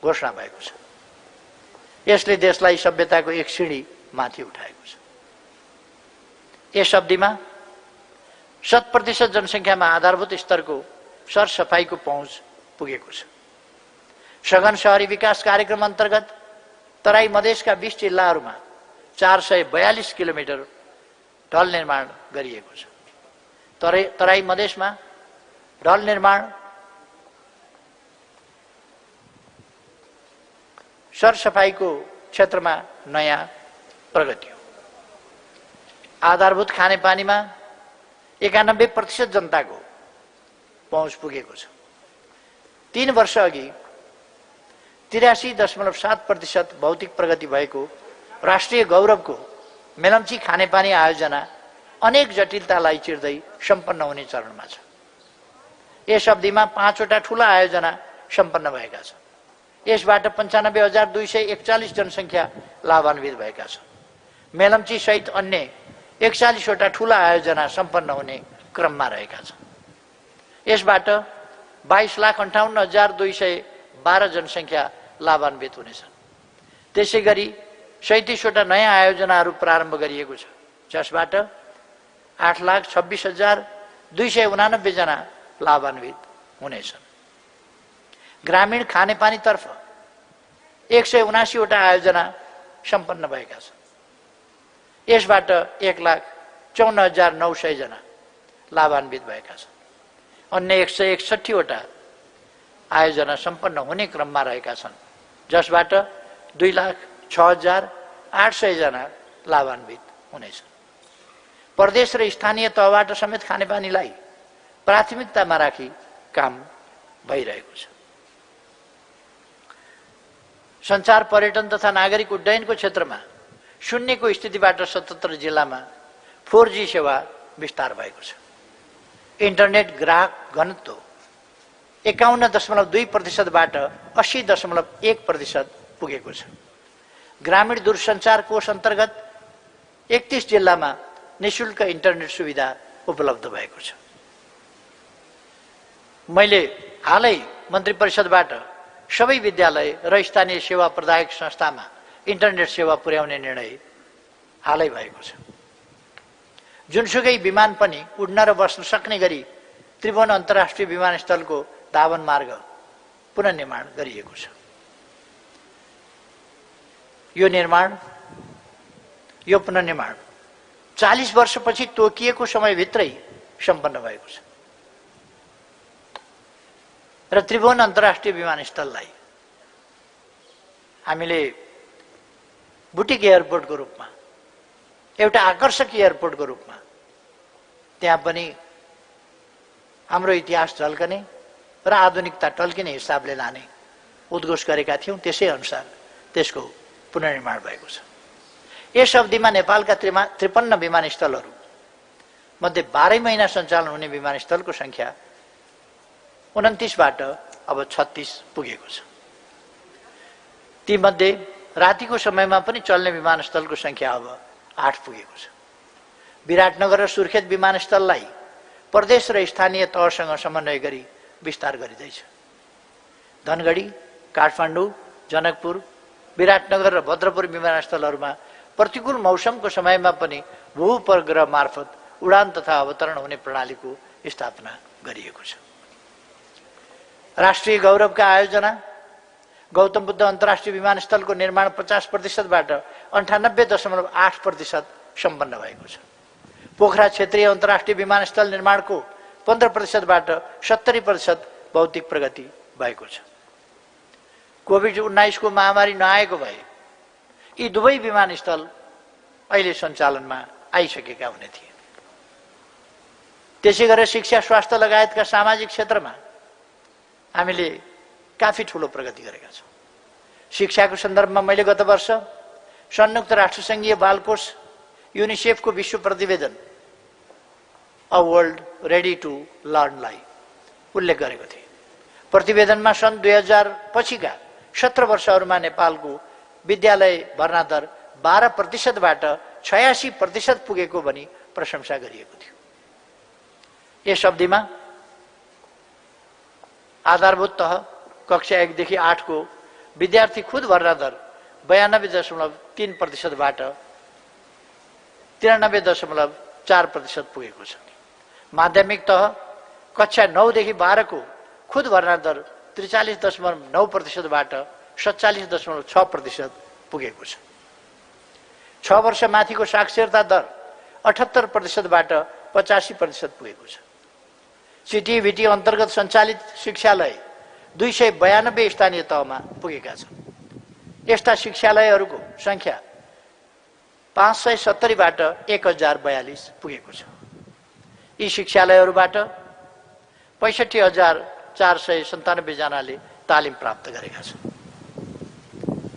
घोषणा भएको छ। यसले देशलाई सभ्यताको एक सिँढी माथि उठाएको छ। यस अवधिमा 100% जनसङ्ख्यामा आधारभूत स्तरको सरसफाइको पहुँच पुगेको छ। सघन शहरी विकास कार्यक्रम अन्तर्गत तराई मधेसका 20 जिल्लाहरूमा 442 किलोमिटर ढल निर्माण गरिएको छ। तराई मधेसमा ढल निर्माण सरसफाइको क्षेत्रमा नयाँ प्रगति हो। आधारभूत खानेपानीमा 91% जनताको पहुँच पुगेको छ। 3 वर्ष अघि 83.7% भौतिक प्रगति भएको राष्ट्रिय गौरवको मेलम्ची खानेपानी आयोजना अनेक जटिलतालाई चिर्दै सम्पन्न हुने चरणमा छ। यस अवधिमा 5 वटा ठूला आयोजना सम्पन्न भएका छन्। यसबाट 95,241 जनसङ्ख्या लाभान्वित भएका छन्। मेलम्ची सहित अन्य 41 वटा ठूला आयोजना सम्पन्न हुने क्रममा रहेका छन्। यसबाट 22,58,212 जनसङ्ख्या लाभान्वित हुनेछन्। त्यसैगरी 37 वटा नयाँ आयोजनाहरू प्रारम्भ गरिएको छ, जसबाट 8,26,289 जना लाभान्वित हुनेछन्। ग्रामीण खानेपानीतर्फ 179 वटा आयोजना सम्पन्न भएका छन्। यसबाट 1,54,900 जना लाभान्वित भएका छन्। अन्य 161 वटा आयोजना सम्पन्न हुने क्रममा रहेका छन्, जसबाट 2,06,800 जना लाभान्वित हुनेछन्। प्रदेश र स्थानीय तहबाट समेत खानेपानीलाई प्राथमिकतामा राखी काम भइरहेको छ। सञ्चार, पर्यटन तथा नागरिक उड्डयनको क्षेत्रमा शून्यको स्थितिबाट 77 जिल्लामा 4G सेवा विस्तार भएको छ। इन्टरनेट ग्राहक घनत्व 51.2%बाट 80.1% पुगेको छ। ग्रामीण दूरसञ्चार कोष अन्तर्गत 31 जिल्लामा निःशुल्क इन्टरनेट सुविधा उपलब्ध भएको छ। मैले हालै मन्त्री परिषदबाट सबै विद्यालय र स्थानीय सेवा प्रदायक संस्थामा इन्टरनेट सेवा पुर्याउने निर्णय हालै भएको छ। जुनसुकै विमान पनि उड्न र बस्न सक्ने गरी त्रिभुवन अन्तर्राष्ट्रिय विमानस्थलको धावन मार्ग पुनर्निर्माण गरिएको छ। यो पुनर्निर्माण 40 वर्षपछि तोकिएको समयभित्रै सम्पन्न भएको छ र त्रिभुवन अन्तर्राष्ट्रिय विमानस्थललाई हामीले बुटिक एयरपोर्टको रूपमा, एउटा आकर्षक एयरपोर्टको रूपमा त्यहाँ पनि हाम्रो इतिहास झल्कने र आधुनिकता टल्किने हिसाबले लाने उद्घोष गरेका थियौँ। त्यसै अनुसार त्यसको पुनर्निर्माण भएको छ। यस अवधिमा नेपालका 53 विमानस्थलहरू मध्ये 12 महिना सञ्चालन हुने विमानस्थलको संख्या 29बाट अब 36 पुगेको छ। तीमध्ये रातिको समयमा पनि चल्ने विमानस्थलको संख्या अब 8 पुगेको छ। विराटनगर र सुर्खेत विमानस्थललाई प्रदेश र स्थानीय तहसँग समन्वय गरी विस्तार गरिँदैछ। धनगढी, काठमाडौँ, जनकपुर, विराटनगर र भद्रपुर विमानस्थलहरूमा प्रतिकूल मौसमको समयमा पनि भूउपग्रह मार्फत उडान तथा अवतरण हुने प्रणालीको स्थापना गरिएको छ। राष्ट्रिय गौरवका आयोजना गौतम बुद्ध अन्तर्राष्ट्रिय विमानस्थलको निर्माण 50%बाट 98.8% सम्पन्न भएको छ। पोखरा क्षेत्रीय अन्तर्राष्ट्रिय विमानस्थल निर्माणको 15%बाट 70% भौतिक प्रगति भएको छ। कोभिड-19 को महामारी नआएको भए यी दुवै विमानस्थल अहिले सञ्चालनमा आइसकेका हुने थिए। त्यसै गरेर शिक्षा, स्वास्थ्य लगायतका सामाजिक क्षेत्रमा हामीले काफी ठूलो प्रगति गरेका छौँ। शिक्षाको सन्दर्भमा मैले गत वर्ष संयुक्त राष्ट्रसङ्घीय बाल कोष युनिसेफको विश्व प्रतिवेदन अ वर्ल्ड रेडी टु लर्नलाई उल्लेख गरेको थिए। प्रतिवेदनमा सन् 2000 पछिका 17 वर्षहरूमा नेपालको विद्यालय भर्ना दर 12%बाट 86% पुगेको भनी प्रशंसा गरिएको थियो। यस अवधिमा आधारभूत तह कक्षा 1 देखि 8 को विद्यार्थी खुद भर्ना दर 92.3%बाट 93.4% पुगेको छ। माध्यमिक तह कक्षा 9 देखि 12 को खुद भर्ना दर 43.9%बाट 47.6% पुगेको छ। 6 वर्ष माथिको साक्षरता दर 78%बाट 85% पुगेको छ। सिटिभिटी अन्तर्गत सञ्चालित शिक्षालय 292 स्थानीय तहमा पुगेका छन्। यस्ता शिक्षालयहरूको संख्या 570बाट 1042 पुगेको छ। यी शिक्षालयहरूबाट 65,497 जनाले तालिम प्राप्त गरेका छन्।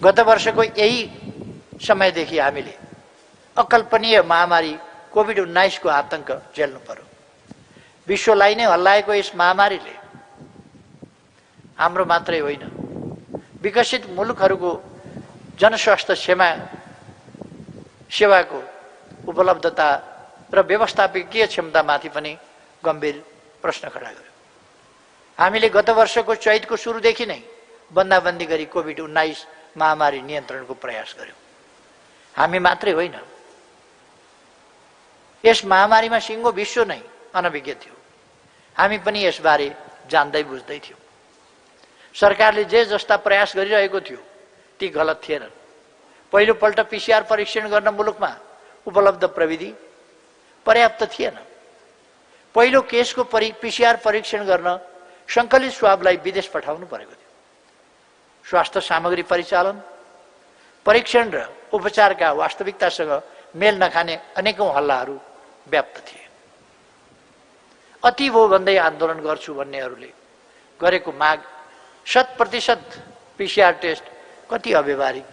गत वर्षको यही समयदेखि हामीले अकल्पनीय महामारी कोभिड-19 को आतंक झेल्नु पर्यो। विश्वलाई नै हल्लाएको यस महामारीले हाम्रो मात्रै होइन, विकसित मुलुकहरूको जनस्वास्थ्य सेवाको उपलब्धता र व्यवस्थापकीय क्षमतामाथि पनि गम्भीर प्रश्न खडा गर्यो। हामीले गत वर्षको चैतको सुरुदेखि नै बन्दाबन्दी गरी कोभिड-19 महामारी नियन्त्रणको प्रयास गर्यौं। हामी मात्रै होइन, यस महामारीमा सिङ्गो विश्व नै अनभिज्ञ थियो। हामी पनि यसबारे जान्दै बुझ्दै थियौं। सरकारले जे जस्ता प्रयास गरिरहेको थियो ती गलत थिएनन्। पहिलोपल्ट पीसीआर परीक्षण गर्न मुलुकमा उपलब्ध प्रविधि पर्याप्त थिएन। पहिलो केसको पीसीआर परीक्षण गर्न सङ्कलित स्वाबलाई विदेश पठाउनु परेको थियो। स्वास्थ्य सामग्री परिचालन, परीक्षण र उपचारका वास्तविकतासँग मेल नखाने अनेकौं हल्लाहरू व्याप्त थिए। अति भो भन्दै आन्दोलन गर्छु भन्नेहरूले गरेको माग 100% पीसीआर टेस्ट कति अव्यावहारिक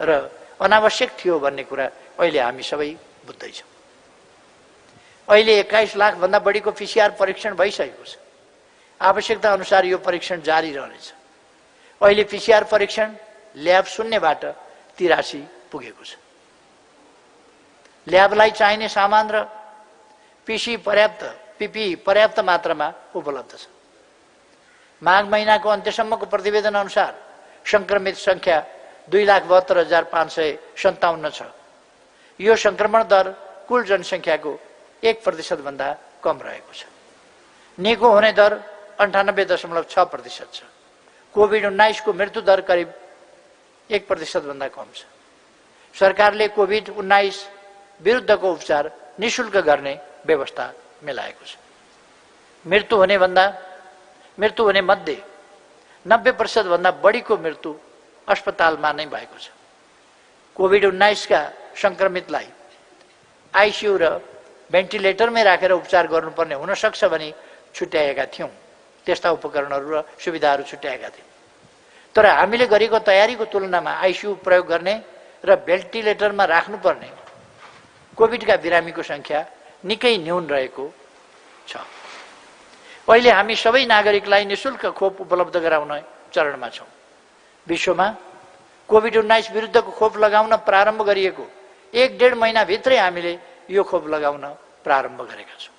र अनावश्यक थियो भन्ने कुरा अहिले हामी सबै बुझ्दैछौँ। अहिले 21 लाख भन्दा बढीको पीसीआर परीक्षण भइसकेको छ। आवश्यकता अनुसार यो परीक्षण जारी रहनेछ। अहिले पीसीआर परीक्षण ल्याब शून्यबाट 83 पुगेको छ। ल्याबलाई चाहिने सामान र पीपीई पर्याप्त मात्रामा उपलब्ध छ। माघ महिनाको अन्त्यसम्मको प्रतिवेदन अनुसार संक्रमित संख्या 2,72,557 छ। यो संक्रमण दर कुल जनसङ्ख्याको 1% भन्दा कम रहेको छ। निको हुने दर 98.6% छ। कोभिड-19 को मृत्यु दर करिब 1% भन्दा कम छ। सरकारले कोभिड-19 विरुद्धको उपचार निशुल्क गर्ने व्यवस्था मिलाएको छ। मृत्यु हुने मध्ये 90% भन्दा बढीको मृत्यु अस्पतालमा नै भएको छ। कोभिड-19 का संक्रमितलाई आईसीयू र भेन्टिलेटरमै राखेर उपचार गर्नुपर्ने हुन सक्छ भनी छुट्याएका थियौं। त्यस्ता उपकरणहरू र सुविधाहरू छुट्याएका थियौं। तर हामीले गरेको तयारीको तुलनामा आईसीयू प्रयोग गर्ने र भेन्टिलेटरमा राख्नुपर्ने कोभिडका बिरामीको संख्या निकै न्यून रहेको छ। अहिले हामी सबै नागरिकलाई निशुल्क खोप उपलब्ध गराउन चरणमा छौं। विश्वमा कोभिड-19 विरुद्धको खोप लगाउन प्रारम्भ गरिएको 1-1.5 महिना भित्रै हामीले यो खोप लगाउन प्रारम्भ गरेका छौं।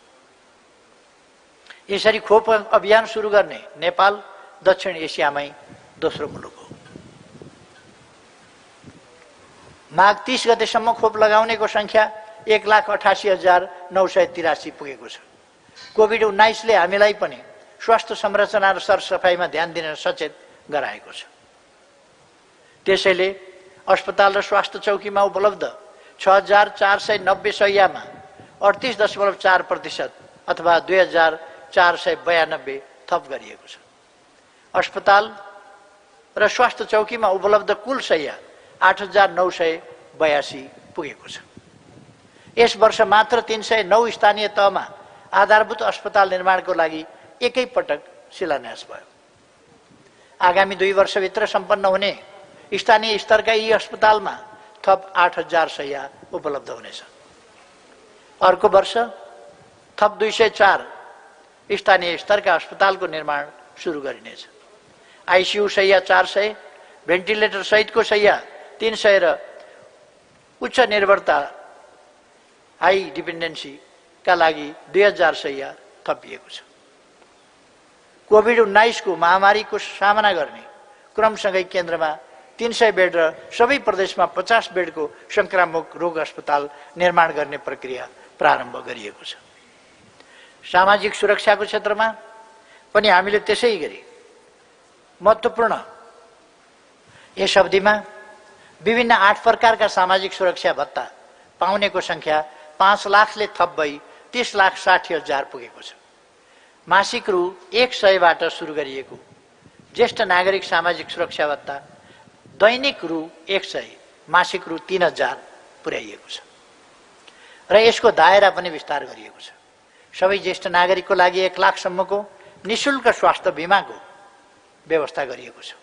यसरी खोप अभियान सुरु गर्ने नेपाल दक्षिण एसियामै दोस्रो मुलुक हो। माघ 30 गतेसम्म खोप लगाउनेको संख्या 1,88,983 पुगेको छ। कोभिड-19 ले हामीलाई पनि स्वास्थ्य संरचना र सरसफाइमा ध्यान दिन सचेत गराएको छ। त्यसैले अस्पताल र स्वास्थ्य चौकीमा उपलब्ध 6,490 शय्यामा 38.4% अथवा 2,492 थप गरिएको छ। अस्पताल र स्वास्थ्य चौकीमा उपलब्ध कुल शय्या 8,982 पुगेको छ। यस वर्ष मात्र 309 स्थानीय तहमा आधारभूत अस्पताल निर्माणको लागि एकै पटक शिलान्यास भयो। आगामी 2 वर्षभित्र सम्पन्न हुने स्थानीय स्तरका यी अस्पतालमा थप 8,000 शय्या उपलब्ध हुनेछ। अर्को वर्ष थप 204 स्थानीय स्तरका अस्पतालको निर्माण सुरु गरिनेछ। आइसियु शैय्या 400, भेन्टिलेटर सहितको शैय्या 300 र उच्च निर्भरता हाई डिपेन्डेन्सीका लागि 2000 शैय्या थपिएको छ। कोभिड-19 को महामारीको सामना गर्ने क्रमसँगै केन्द्रमा 300 बेड र सबै प्रदेशमा 50 बेडको संक्रामक रोग अस्पताल निर्माण गर्ने प्रक्रिया प्रारम्भ गरिएको छ। सामाजिक सुरक्षाको क्षेत्रमा पनि हामीले त्यसै गरी महत्त्वपूर्ण यस अवधिमा विभिन्न 8 प्रकारका सामाजिक सुरक्षा भत्ता पाउनेको संख्या 5 लाखले थप भई 30,60,000 पुगेको छ। मासिक रु 100 बाट सुरु गरिएको ज्येष्ठ नागरिक सामाजिक सुरक्षा भत्ता दैनिक रु 100 मासिक रु 3000 पुर्याइएको छ र यसको दायरा पनि विस्तार गरिएको छ। सबै ज्येष्ठ नागरिकको लागि 1 लाखसम्मको निशुल्क स्वास्थ्य बीमाको व्यवस्था गरिएको छ।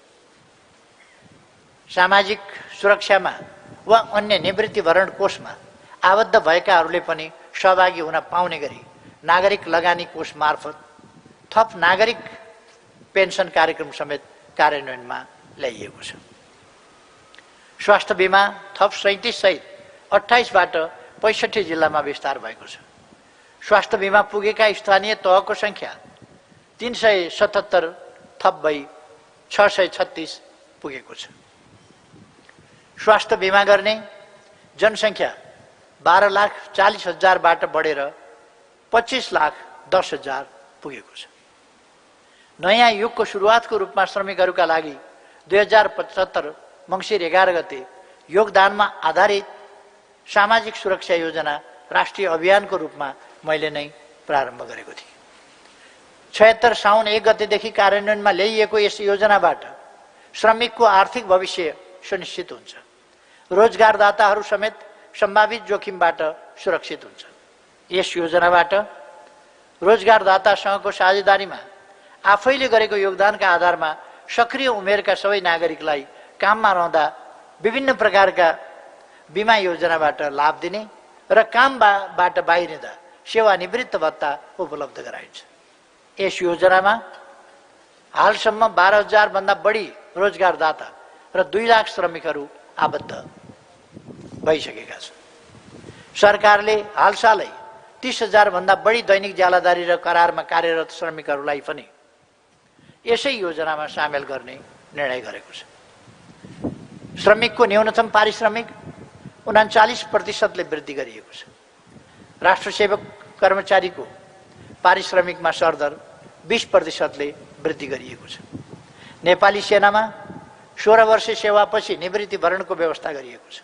सामाजिक सुरक्षामा वा अन्य निवृत्तिभरण कोषमा आबद्ध भएकाहरूले पनि सहभागी हुन पाउने गरी नागरिक लगानी कोष मार्फत थप नागरिक पेन्सन कार्यक्रम समेत कार्यान्वयनमा ल्याइएको छ। स्वास्थ्य बीमा थप 37 सहित 28 बाट 65 जिल्लामा विस्तार भएको छ। स्वास्थ्य बीमा पुगेका स्थानीय तहको संख्या 377 थप भई 636 पुगेको छ। स्वास्थ्य बीमा गर्ने जनसङ्ख्या 12,40,000 बाट बढेर 25,10,000 पुगेको छ। नयाँ युगको सुरुवातको रूपमा श्रमिकहरूका लागि 2075 मङ्सिर 11 गते योगदानमा आधारित सामाजिक सुरक्षा योजना राष्ट्रिय अभियानको रूपमा मैले नै प्रारम्भ गरेको थिएँ। 76 साउन 1 गतेदेखि कार्यान्वयनमा ल्याइएको यस योजनाबाट श्रमिकको आर्थिक भविष्य सुनिश्चित हुन्छ। रोजगारदाताहरू समेत सम्भावित जोखिमबाट सुरक्षित हुन्छ। यस योजनाबाट रोजगारदातासँगको साझेदारीमा आफैले गरेको योगदानका आधारमा सक्रिय उमेरका सबै नागरिकलाई काममा रहँदा विभिन्न प्रकारका बीमा योजनाबाट लाभ दिने र कामबाट बाहिरिँदा सेवानिवृत्त भत्ता उपलब्ध गराइन्छ। यस योजनामा हालसम्म 12,000 भन्दा बढी रोजगारदाता र 2 लाख श्रमिकहरू आबद्ध भइसकेका छन्। सरकारले हालसालै 30,000 भन्दा बढी दैनिक ज्यालादारी र करारमा कार्यरत श्रमिकहरूलाई पनि यसै योजनामा सामेल गर्ने निर्णय गरेको छ। श्रमिकको न्यूनतम पारिश्रमिक 39% वृद्धि गरिएको छ। राष्ट्र सेवक कर्मचारीको पारिश्रमिकमा सरदर 20% वृद्धि गरिएको छ। नेपाली सेनामा 16 वर्ष सेवापछि निवृत्तिभरणको व्यवस्था गरिएको छ।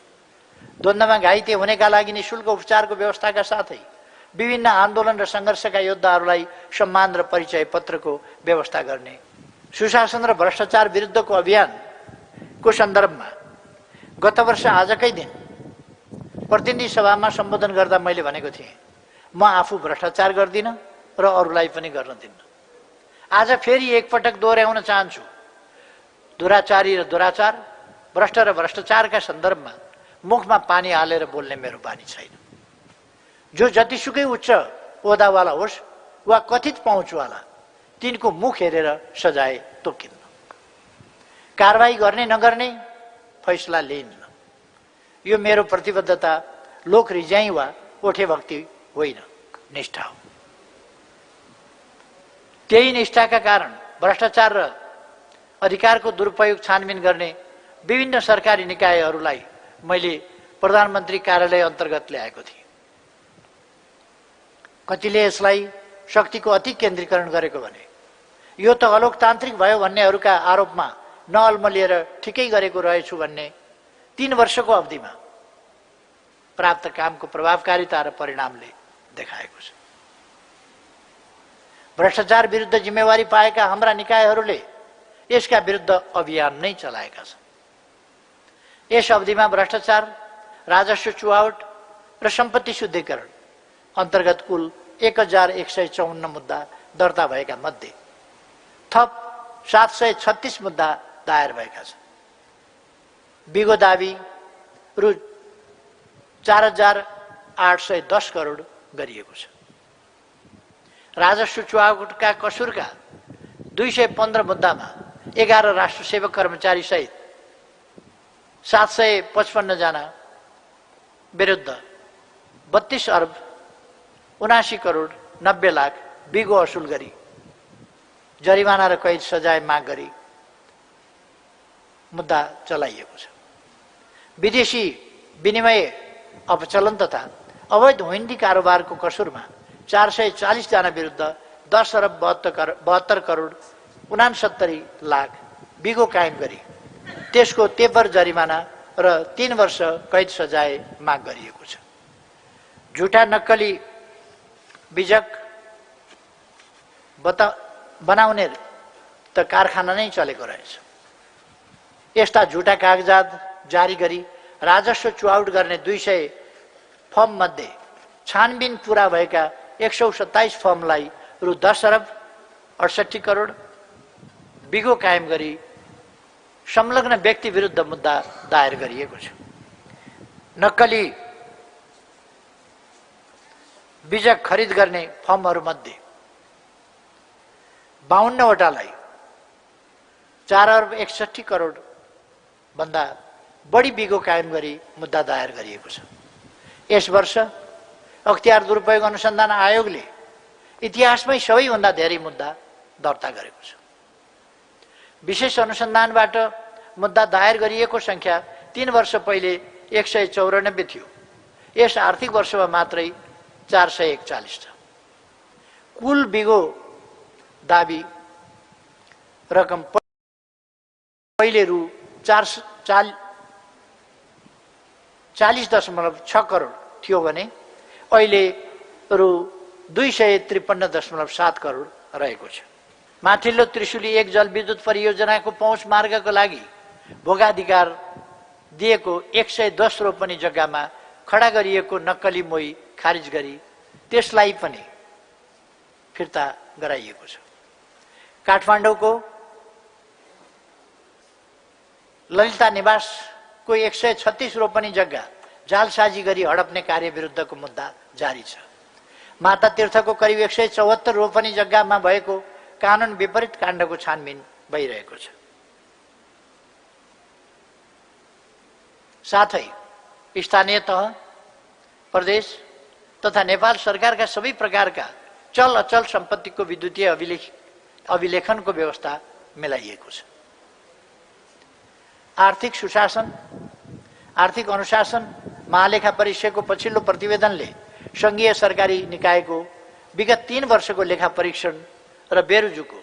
द्वन्द्वमा घाइते हुनेका लागि निशुल्क उपचारको व्यवस्थाका साथै विभिन्न आन्दोलन र सङ्घर्षका योद्धाहरूलाई सम्मान र परिचय पत्रको व्यवस्था गर्ने, सुशासन र भ्रष्टाचार विरुद्धको अभियानको सन्दर्भमा गत वर्ष आजकै दिन प्रतिनिधि सभामा सम्बोधन गर्दा मैले भनेको थिएँ, म आफू भ्रष्टाचार गर्दिनँ र अरूलाई पनि गर्न दिन्न। आज फेरि एकपटक दोहोऱ्याउन चाहन्छु, दुराचारी र दुराचार, भ्रष्ट र भ्रष्टाचारका सन्दर्भमा मुखमा पानी हालेर बोल्ने मेरो बानी छैन। जो जतिसुकै उच्च ओहदावाला होस् वा कथित पहुँचवाला, तिनको मुख हेरेर सजाय तोकिन्न। कारवाही गर्ने नगर्ने फैसला लिइन्न। यो मेरो प्रतिबद्धता लोक रिजाई वा ओठे भक्ति होइन, निष्ठा हो। त्यही निष्ठाका कारण भ्रष्टाचार र अधिकारको दुरुपयोग छानबिन गर्ने विभिन्न सरकारी निकायहरूलाई मैले प्रधानमन्त्री कार्यालय अन्तर्गत ल्याएको थिएँ। कतिले यसलाई शक्तिको अति केन्द्रीकरण गरेको भने यो त अलोकतान्त्रिक भयो भन्नेहरूका आरोपमा नअल्मलिएर ठिकै गरेको रहेछु भन्ने 3 वर्षको अवधिमा प्राप्त कामको प्रभावकारिता र परिणामले देखाएको छ। भ्रष्टाचार विरुद्ध जिम्मेवारी पाएका हाम्रा निकायहरूले यसका विरुद्ध अभियान नै चलाएका छन्। यस अवधिमा भ्रष्टाचार, राजस्व चुहावट र सम्पत्ति शुद्धिकरण अन्तर्गत कुल 1154 मुद्दा दर्ता भएका मध्ये थप 736 मुद्दा दायर भएका छन्। बिगो दाबी रु 4,810 करोड गरिएको छ। राजस्व चुहावटका कसुरका 215 मुद्दामा 11 राष्ट्र सेवक कर्मचारी सहित 755 जना विरुद्ध 32 अर्ब 79 करोड 90 लाख बिगो असुल गरी जरिवाना र कैद सजाय माग गरी मुद्दा चलाइएको छ। विदेशी विनिमय अपचलन तथा अवैध हुन्डी कारोबारको कसुरमा 440 जना विरुद्ध 10 अर्ब 72 करोड 69 लाख बिगो कायम गरी त्यसको तेबर जरिमाना र 3 वर्ष कैद सजाय माग गरिएको छ। झुटा नक्कली बीजक बनाउने त कारखाना नै चलेको रहेछ। यस्ता झुटा कागजात जारी गरी राजस्व चुहावट गर्ने 200 फर्म मध्ये छानबिन पूरा भएका 127 फर्मलाई रु 10 अर्ब 68 करोड बिगो कायम गरी संलग्न व्यक्ति विरुद्ध मुद्दा दायर गरिएको छ। नक्कली बीजक खरिद गर्ने फर्महरूमध्ये 52 वटालाई 4 अर्ब 61 करोड भन्दा बढी बिगो कायम गरी मुद्दा दायर गरिएको छ। यस वर्ष अख्तियार दुरुपयोग अनुसन्धान आयोगले इतिहासमै सबैभन्दा धेरै मुद्दा दर्ता गरेको छ। विशेष अनुसन्धानबाट मुद्दा दायर गरिएको संख्या 3 वर्ष पहिले 194 थियो। यस आर्थिक वर्षमा मात्रै 441 छ। कुल बिगो दाबी रकम पहिले रु 40.6 करोड थियो भने अहिले रु 253.7 करोड रहेको छ। माथिल्लो त्रिशुली 1 जलविद्युत परियोजनाको पहुँच मार्गको लागि भोगाधिकार दिएको 110 रोपनी जग्गामा खडा गरिएको नक्कली मोही खारिज गरी त्यसलाई पनि फिर्ता गराइएको छ। काठमाडौँको ललिता निवासको 136 रोपनी जग्गा जालसाजी गरी हडप्ने कार्य विरुद्धको मुद्दा जारी छ। माता तीर्थको करिब 174 रोपनी जग्गामा भएको कानुन विपरीत काण्डको छानबिन भइरहेको छ। साथै स्थानीय तह, प्रदेश तथा नेपाल सरकारका सबै प्रकारका चल अचल सम्पत्तिको विद्युतीय अभिलेखनको व्यवस्था मिलाइएको छ। आर्थिक सुशासन, आर्थिक अनुशासन महालेखा परिषदको पछिल्लो प्रतिवेदनले संघीय सरकारी निकायको विगत 3 वर्षको लेखा परीक्षण र बेरोजुको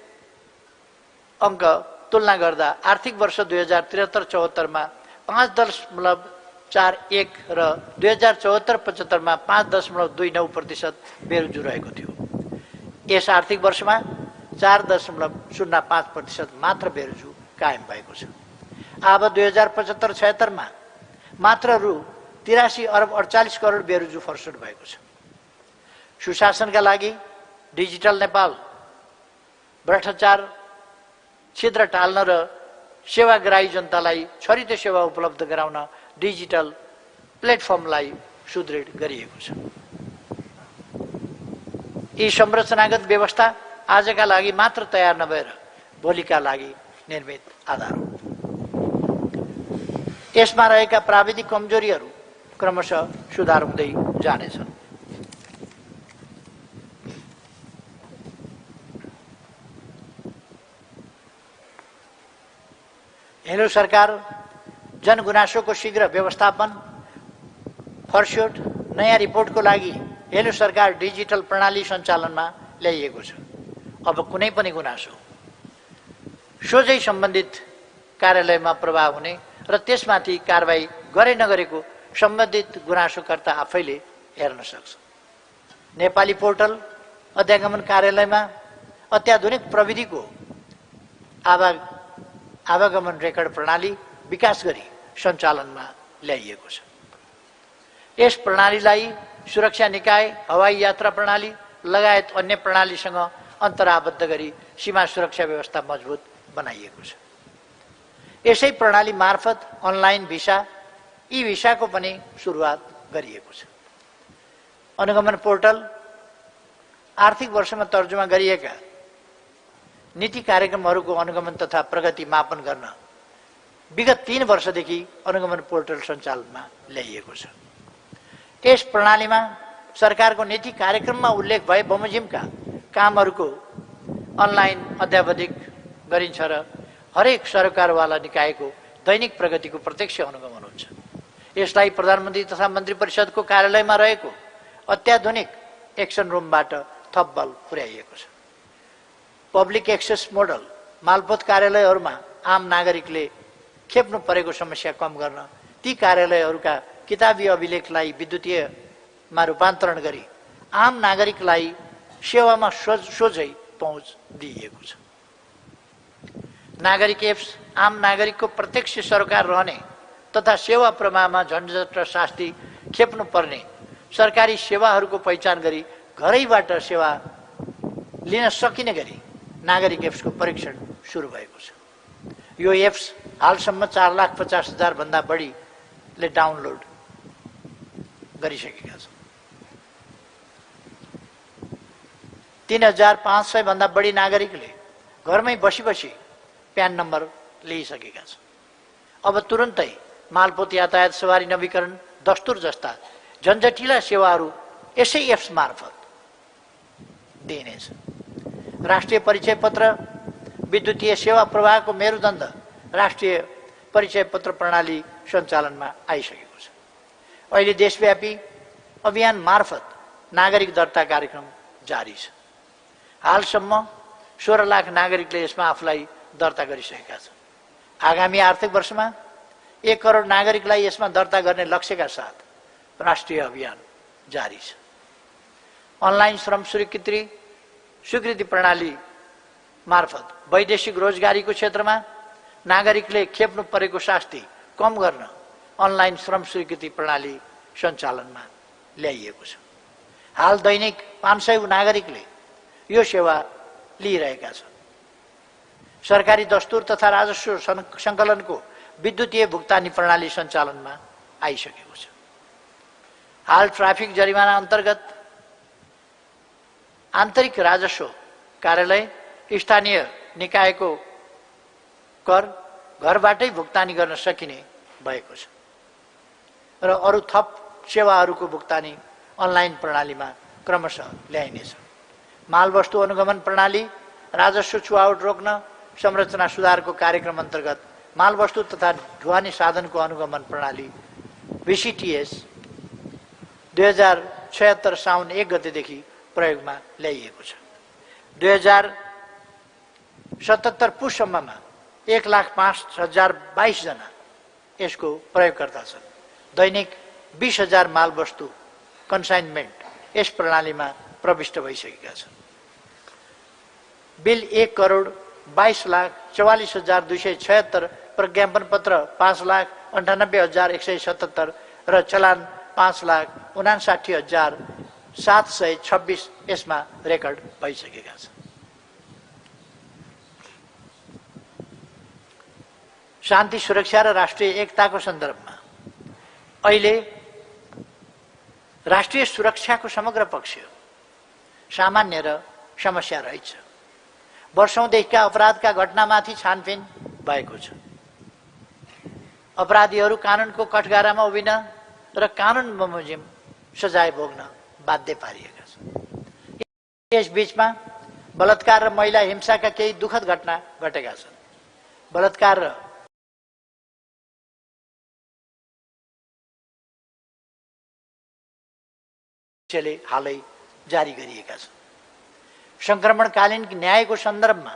अङ्क तुलना गर्दा आर्थिक वर्ष 2073-74 मा 5.41 र 2074-75 मा 5.29% बेरोजु रहेको थियो। यस आर्थिक वर्षमा 4.05% मात्र बेरोजु कायम भएको छ। अब 2075-76 मा मात्र रु 83 अर्ब 48 करोड बेरोजु फर्सट भएको छ। सुशासनका लागि डिजिटल नेपाल, भ्रष्टाचार छिद्र टाल्न र सेवाग्राही जनतालाई छरितो सेवा उपलब्ध गराउन डिजिटल प्लेटफर्मलाई सुदृढ गरिएको छ। यी संरचनागत व्यवस्था आजका लागि मात्र तयार नभएर भोलिका लागि निर्मित आधार हो। यसमा रहेका प्राविधिक कमजोरीहरू क्रमशः सुधार हुँदै जानेछन्। हेलो सरकार जनगुनासोको शीघ्र व्यवस्थापन फर्स्योट नयाँ रिपोर्टको लागि हेलो सरकार डिजिटल प्रणाली सञ्चालनमा ल्याइएको छ। अब कुनै पनि गुनासो सोझै सम्बन्धित कार्यालयमा प्रभाव हुने र त्यसमाथि कारबाही गरे नगरेको सम्बन्धित गुनासोकर्ता आफैले हेर्न सक्छ। नेपाली पोर्टल अध्यागमन कार्यालयमा अत्याधुनिक प्रविधिको आवागमन रेकर्ड प्रणाली विकास गरी सञ्चालनमा ल्याइएको छ। यस प्रणालीलाई सुरक्षा निकाय, हवाई यात्रा प्रणाली लगायत अन्य प्रणालीसँग अन्तराबद्ध गरी सीमा सुरक्षा व्यवस्था मजबुत बनाइएको छ। यसै प्रणाली मार्फत अनलाइन भिसा, ई भिसाको पनि सुरुवात गरिएको छ। अनुगमन पोर्टल आर्थिक वर्षमा तर्जुमा गरिएका नीति कार्यक्रमहरूको अनुगमन तथा प्रगति मापन गर्न विगत 3 वर्षदेखि अनुगमन पोर्टल सञ्चालनमा ल्याइएको छ। यस प्रणालीमा सरकारको नीति कार्यक्रममा उल्लेख भए बमोजिमका कामहरूको अनलाइन अध्यावधिक गरिन्छ र हरेक सरकारवाला निकायको दैनिक प्रगतिको प्रत्यक्ष अनुगमन हुन्छ। यसलाई प्रधानमन्त्री तथा मन्त्री परिषदको कार्यालयमा रहेको अत्याधुनिक एक्सन रुमबाट थप बल पुर्याइएको छ। पब्लिक एक्सेस मोडल मालपोत कार्यालयहरूमा आम नागरिकले खेप्नु परेको समस्या कम गर्न ती कार्यालयहरूका किताबी अभिलेखलाई विद्युतीयमा रूपान्तरण गरी आम नागरिकलाई सेवामा सोझै पहुँच दिइएको छ। नागरिक एप्स आम नागरिकको प्रत्यक्ष सरोकार रहने तथा सेवा प्रवाहमा झन्झट र शास्ति खेप्नु पर्ने सरकारी सेवाहरूको पहिचान गरी घरैबाट सेवा लिन सकिने गरी नागरिक एप्सको परीक्षण सुरु भएको छ। यो एप्स हालसम्म 4,50,000 भन्दा बढीले डाउनलोड गरिसकेका छन्। 3,500 भन्दा बढी नागरिकले घरमै बसी प्यान नम्बर लिइसकेका छन्। अब तुरुन्तै मालपोत यातायात सवारी नवीकरण दस्तुर जस्ता झन्झटिला सेवाहरू यसै एप्स मार्फत दिइनेछ। राष्ट्रिय परिचय पत्र विद्युतीय सेवा प्रवाहको मेरुदण्ड राष्ट्रिय परिचय पत्र प्रणाली सञ्चालनमा आइसकेको छ। अहिले देशव्यापी अभियान मार्फत नागरिक दर्ता कार्यक्रम जारी छ। हालसम्म 16 लाख नागरिकले यसमा आफूलाई दर्ता गरिसकेका छन्। आगामी आर्थिक वर्षमा 1 करोड नागरिकलाई यसमा दर्ता गर्ने लक्ष्यका साथ राष्ट्रिय अभियान जारी छ। अनलाइन श्रम स्वीकृति प्रणाली मार्फत वैदेशिक रोजगारीको क्षेत्रमा नागरिकले खेप्नु परेको शास्ति कम गर्न अनलाइन श्रम स्वीकृति प्रणाली सञ्चालनमा ल्याइएको छ। हाल दैनिक 500 नागरिकले यो सेवा लिइरहेका छन्। सरकारी दस्तुर तथा राजस्व सङ्कलनको विद्युतीय भुक्तानी प्रणाली सञ्चालनमा आइसकेको छ। हाल ट्राफिक जरिमाना अन्तर्गत आन्तरिक राजस्व कार्यालय स्थानीय निकायको कर घरबाटै भुक्तानी गर्न सकिने भएको छ र अरू थप सेवाहरूको भुक्तानी अनलाइन प्रणालीमा क्रमशः ल्याइनेछ। मालवस्तु अनुगमन प्रणाली राजस्व छुवाउट रोक्न संरचना सुधारको कार्यक्रम अन्तर्गत मालवस्तु तथा ढुवानी साधनको अनुगमन प्रणाली VCTS 2076 साउन 1 गतेदेखि प्रयोगमा ल्याइएको छ। 2077 पुससम्ममा 1,05,022 जना यसको प्रयोगकर्ता छन्। दैनिक 20,000 मालवस्तु कन्साइनमेन्ट यस प्रणालीमा प्रविष्ट भइसकेका छन्। बिल 1,22,44,276 प्रज्ञापन पत्र 5,98,177 र चलान 5,59,726 यसमा रेकर्ड भइसकेका छन्। शान्ति सुरक्षा र राष्ट्रिय एकताको सन्दर्भमा अहिले राष्ट्रिय सुरक्षाको समग्र पक्ष सामान्य र समस्या रहेछ। वर्षौंदेखिका अपराधका घटनामाथि छानबिन भएको छ। अपराधीहरू कानुनको कठघरामा उभिन र कानुन बमोजिम सजाय भोग्न बाध्य पारिएका छन्। यस बीचमा बलात्कार र महिला हिंसाका केही दुखद घटना घटेका छन्। बलात्कार र हालै जारी गरिएका छन्। संक्रमणकालीन न्यायको सन्दर्भमा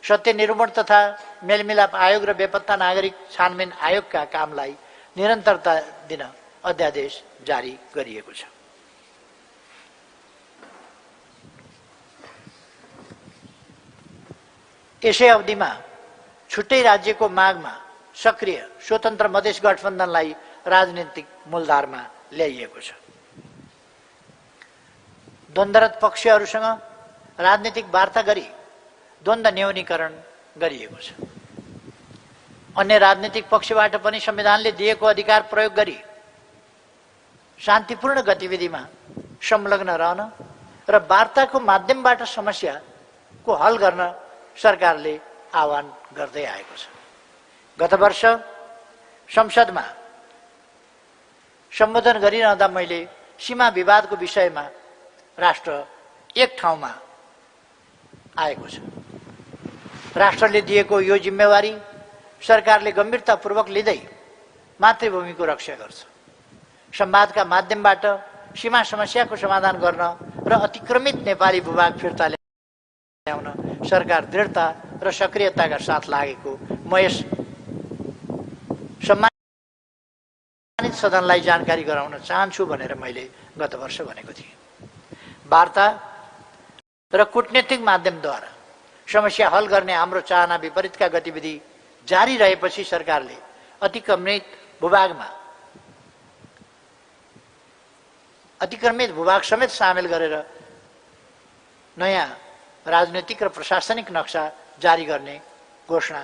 सत्य निरूपण तथा मेलमिलाप आयोग र बेपत्ता नागरिक छानबिन आयोगका कामलाई निरन्तरता दिन अध्यादेश जारी गरिएको छ। यसै अवधिमा छुट्टै राज्यको मागमा सक्रिय स्वतन्त्र मधेस गठबन्धनलाई राजनीतिक मूलधारमा ल्याइएको छ। द्वन्द्वरत पक्षहरूसँग राजनीतिक वार्ता गरी द्वन्द्व न्यूनीकरण गरिएको छ। अन्य राजनीतिक पक्षबाट पनि संविधानले दिएको अधिकार प्रयोग गरी शान्तिपूर्ण गतिविधिमा संलग्न रहन र वार्ताको माध्यमबाट समस्याको हल गर्न सरकारले आह्वान गर्दै आएको छ। गत वर्ष संसदमा सम्बोधन गरिरहँदा मैले सीमा विवादको विषयमा राष्ट्र एक ठाउँमा आएको छ। राष्ट्रले दिएको यो जिम्मेवारी सरकारले गम्भीरतापूर्वक लिँदै मातृभूमिको रक्षा गर्छ। संवादका माध्यमबाट सीमा समस्याको समाधान गर्न र अतिक्रमित नेपाली भूभाग फिर्ता ल्याउन सरकार दृढता र सक्रियताका साथ लागेको म यस सम्मानित सदनलाई जानकारी गराउन चाहन्छु भनेर मैले गत वर्ष भनेको थिएँ। वार्ता र कूटनीतिक माध्यमद्वारा समस्या हल गर्ने हाम्रो चाहना विपरीतका गतिविधि जारी रहेपछि सरकारले अतिक्रमित भूभाग समेत सामेल गरेर नयाँ राजनैतिक र प्रशासनिक नक्सा जारी गर्ने घोषणा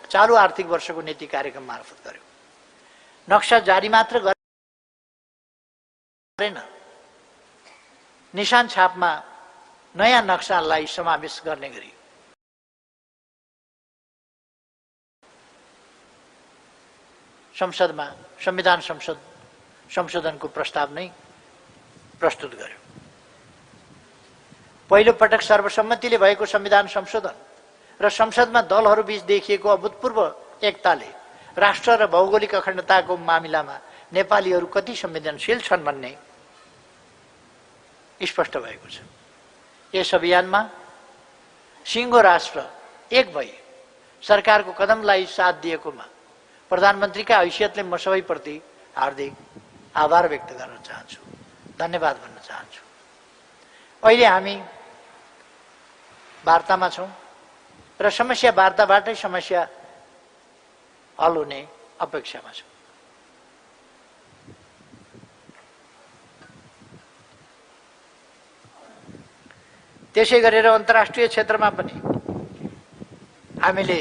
चालू आर्थिक वर्षको नीति कार्यक्रम मार्फत गर्यो। नक्सा जारी मात्र गरेन, निशान छापमा नयाँ नक्सालाई समावेश गर्ने गरी संसदमा संविधान संशोधनको प्रस्ताव नै प्रस्तुत गर्यो। पहिलो पटक सर्वसम्मतिले भएको संविधान संशोधन र संसदमा दलहरूबीच देखिएको अभूतपूर्व एकताले राष्ट्र र भौगोलिक अखण्डताको मामिलामा नेपालीहरू कति संवेदनशील छन् भन्ने स्पष्ट भएको छ। यस अभियानमा सिङ्गो राष्ट्र एक भई सरकारको कदमलाई साथ दिएकोमा प्रधानमन्त्रीका हैसियतले म सबैप्रति हार्दिक आभार व्यक्त गर्न चाहन्छु, धन्यवाद भन्न चाहन्छु। अहिले हामी वार्तामा छौँ र समस्या वार्ताबाटै समस्या हल हुने अपेक्षामा छौँ। त्यसै गरेर अन्तर्राष्ट्रिय क्षेत्रमा पनि हामीले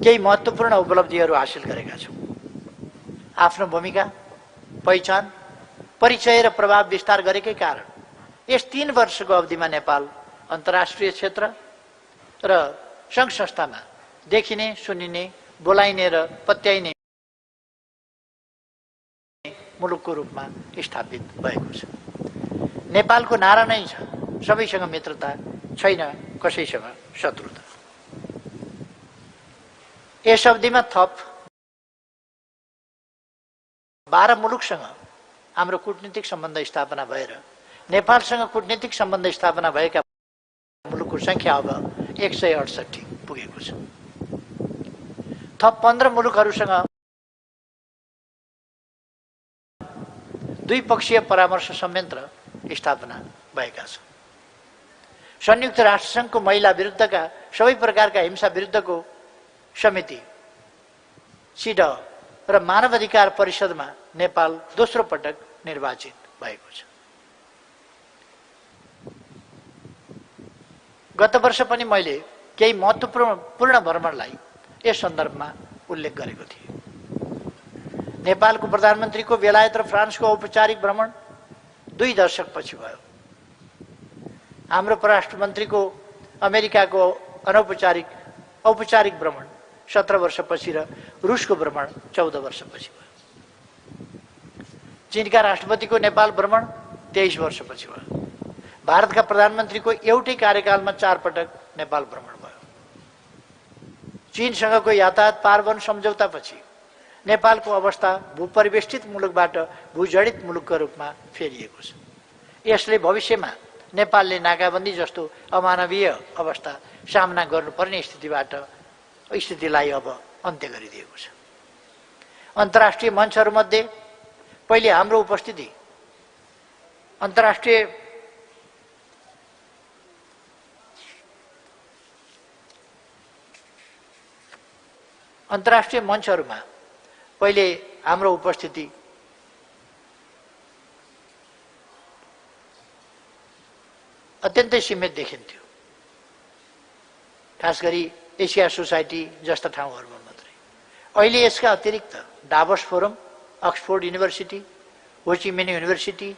केही महत्त्वपूर्ण उपलब्धिहरू हासिल गरेका छौँ। आफ्नो भूमिका, पहिचान, परिचय र प्रभाव विस्तार गरेकै कारण यस 3 वर्षको अवधिमा नेपाल अन्तर्राष्ट्रिय क्षेत्र र सङ्घ संस्थामा देखिने, सुनिने, बोलाइने र पत्याइने मुलुकको रूपमा स्थापित भएको छ। नेपालको नारा नै छ, सबैसँग मित्रता, छैन कसैसँग शत्रुता। यस अवधिमा थप 12 मुलुकसँग हाम्रो कूटनीतिक सम्बन्ध स्थापना भएर नेपालसँग कूटनीतिक सम्बन्ध स्थापना भएका मुलुकको संख्या अब 168 पुगेको छ। थप 15 मुलुकहरूसँग द्विपक्षीय परामर्श संयन्त्र स्थापना भएका छन्। संयुक्त राष्ट्रसङ्घको महिला विरुद्धका सबै प्रकारका हिंसा विरुद्धको समिति सिडअ र मानव अधिकार परिषदमा नेपाल दोस्रो पटक निर्वाचित भएको छ। गत वर्ष पनि मैले केही महत्त्वपूर्ण भ्रमणलाई यस सन्दर्भमा उल्लेख गरेको थिएँ। नेपालको प्रधानमन्त्रीको बेलायत र फ्रान्सको औपचारिक भ्रमण 2 दशकपछि भयो। हाम्रो परराष्ट्र मन्त्रीको अमेरिकाको औपचारिक भ्रमण 17 वर्षपछि र रुसको भ्रमण 14 वर्षपछि भयो। चीनका राष्ट्रपतिको नेपाल भ्रमण 23 वर्षपछि भयो। भारतका प्रधानमन्त्रीको एउटै कार्यकालमा 4 पटक नेपाल भ्रमण भयो। चीनसँगको यातायात पारवन सम्झौतापछि नेपालको अवस्था भूपरिवेष्टित मुलुकबाट भूजडित मुलुकको रूपमा फेरिएको छ। यसले भविष्यमा नेपालले नाकाबन्दी जस्तो अमानवीय अवस्था सामना गर्नुपर्ने स्थितिलाई अब अन्त्य गरिदिएको छ। अन्तर्राष्ट्रिय मञ्चहरूमध्ये पहिले हाम्रो उपस्थिति अन्तर्राष्ट्रिय मञ्चहरूमा पहिले हाम्रो उपस्थिति अत्यन्तै सीमित देखिन्थ्यो, खास गरी एसिया सोसाइटी जस्ता ठाउँहरूमा मात्रै। अहिले यसका अतिरिक्त डाभोस फोरम, अक्सफोर्ड युनिभर्सिटी, हो ची मिन युनिभर्सिटी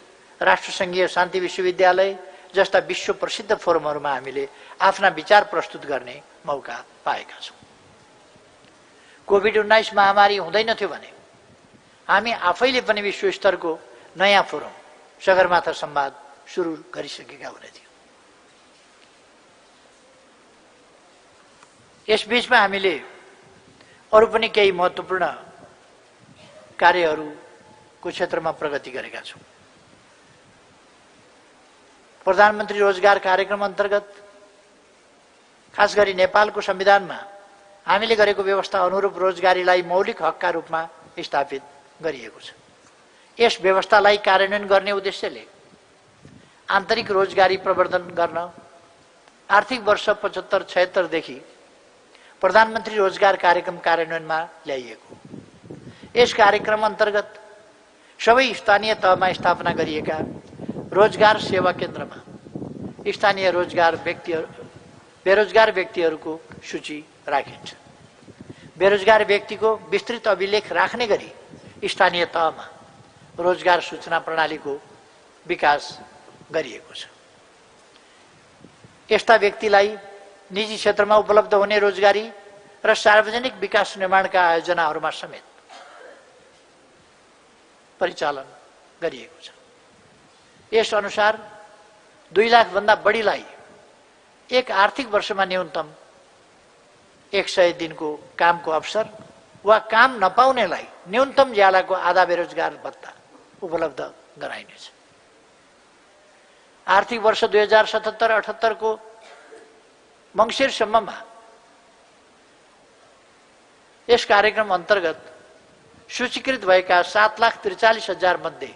राष्ट्रसङ्घीय शान्ति विश्वविद्यालय जस्ता विश्व प्रसिद्ध फोरमहरूमा हामीले आफ्ना विचार प्रस्तुत गर्ने मौका पाएका छौँ। कोभिड-19 महामारी हुँदैनथ्यो भने हामी आफैले पनि विश्व स्तरको नयाँ फोरम सगरमाथा संवाद सुरु गरिसकेका हुने थियौँ। यसबीचमा हामीले अरू पनि केही महत्त्वपूर्ण कार्यहरूको क्षेत्रमा प्रगति गरेका छौँ। प्रधानमन्त्री रोजगार कार्यक्रम अन्तर्गत खास गरी नेपालको संविधानमा हामीले गरेको व्यवस्था अनुरूप रोजगारीलाई मौलिक हकका रूपमा स्थापित गरिएको छ। यस व्यवस्थालाई कार्यान्वयन गर्ने उद्देश्यले आन्तरिक रोजगारी प्रवर्धन गर्न आर्थिक वर्ष 75-76 देखि प्रधानमन्त्री रोजगार कार्यक्रम कार्यान्वयनमा ल्याइएको। यस कार्यक्रम अन्तर्गत सबै स्थानीय तहमा स्थापना गरिएका रोजगार सेवा केन्द्रमा स्थानीय बेरोजगार व्यक्तिहरूको सूची राखिन्छ। बेरोजगार व्यक्तिको विस्तृत अभिलेख राख्ने गरी स्थानीय तहमा रोजगार सूचना प्रणालीको विकास गरिएको छ। यस्ता व्यक्तिलाई निजी क्षेत्रमा उपलब्ध हुने रोजगारी र सार्वजनिक विकास निर्माणका आयोजनाहरूमा समेत परिचालन गरिएको छ। यस अनुसार 2 लाख भन्दा बढीलाई एक आर्थिक वर्षमा न्यूनतम 100 दिनको कामको अवसर वा काम नपाउनेलाई न्यूनतम ज्यालाको आधा बेरोजगार भत्ता उपलब्ध गराइनेछ। आर्थिक वर्ष 2077-78 को मङ्सिरसम्ममा यस कार्यक्रम अन्तर्गत सूचीकृत भएका 7,43,000 मध्ये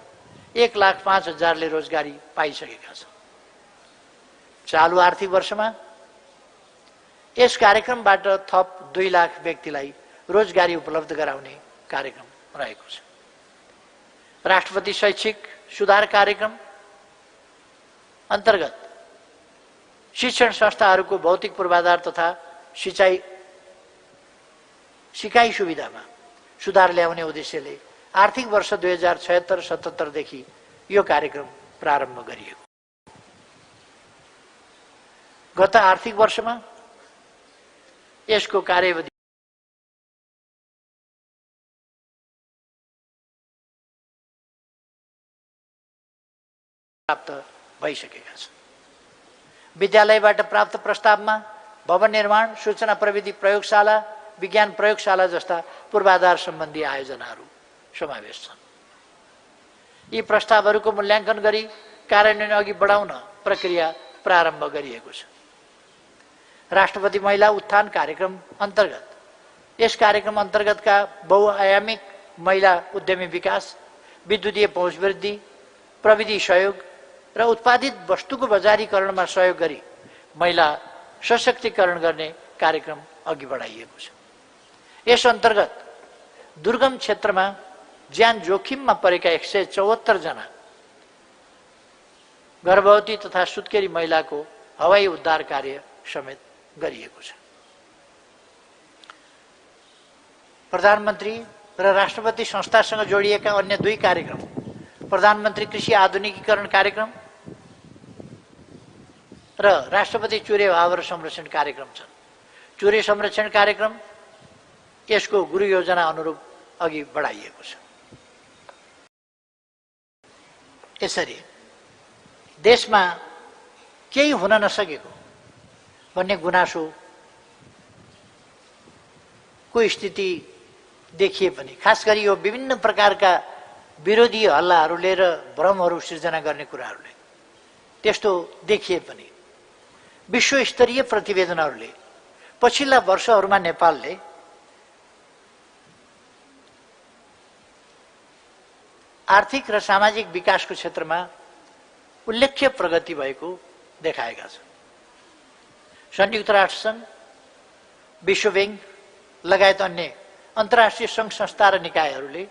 1,05,000ले रोजगारी पाइसकेका छन्। चालु आर्थिक वर्षमा यस कार्यक्रमबाट थप 2 लाख व्यक्तिलाई रोजगारी उपलब्ध गराउने कार्यक्रम रहेको छ। राष्ट्रपति शैक्षिक सुधार कार्यक्रम अन्तर्गत शिक्षण संस्थाहरूको भौतिक पूर्वाधार तथा सिकाइ सुविधामा सुधार ल्याउने उद्देश्यले आर्थिक वर्ष 2076-77 देखि यो कार्यक्रम प्रारम्भ गरिएको। गत आर्थिक वर्षमा यसको कार्यविधि प्राप्त भइसकेका छन्। विद्यालयबाट प्राप्त प्रस्तावमा भवन निर्माण, सूचना प्रविधि प्रयोगशाला, विज्ञान प्रयोगशाला जस्ता पूर्वाधार सम्बन्धी आयोजनाहरू समावेश छन्। यी प्रस्तावहरूको मूल्याङ्कन गरी कार्यान्वयन अघि बढाउन प्रक्रिया प्रारम्भ गरिएको छ। राष्ट्रपति महिला उत्थान कार्यक्रम अन्तर्गत यस कार्यक्रम अन्तर्गतका बहुआयामिक महिला उद्यमी विकास, विद्युतीय पहुँच वृद्धि, प्रविधि सहयोग र उत्पादित वस्तुको बजारीकरणमा सहयोग गरी महिला सशक्तिकरण गर्ने कार्यक्रम अघि बढाइएको छ। यस अन्तर्गत दुर्गम क्षेत्रमा ज्यान जोखिममा परेका 174 जना गर्भवती तथा सुत्केरी महिलाको हवाई उद्धार कार्य समेत गरिएको छ। प्रधानमन्त्री र राष्ट्रपति संस्थासँग जोडिएका अन्य 2 कार्यक्रम प्रधानमन्त्री कृषि आधुनिकीकरण कार्यक्रम र राष्ट्रपति चुरे भावर संरक्षण कार्यक्रम छन्। चुरे संरक्षण कार्यक्रम यसको गुरु योजना अनुरूप अघि बढाइएको छ। यसरी देशमा केही हुन नसकेको भन्ने गुनासोको स्थिति देखिए पनि, खास गरी यो विभिन्न प्रकारका विरोधी हल्लाहरूले र भ्रमहरू सिर्जना गर्ने कुराहरूले त्यस्तो देखिए पनि विश्वस्तरीय प्रतिवेदनहरूले पछिल्ला वर्षहरूमा नेपालले आर्थिक र सामाजिक विकासको क्षेत्रमा उल्लेख्य प्रगति भएको देखाएका छन्। संयुक्त राष्ट्रसङ्घ, विश्व बैंक लगायत अन्य अन्तर्राष्ट्रिय सङ्घ संस्था र निकायहरूले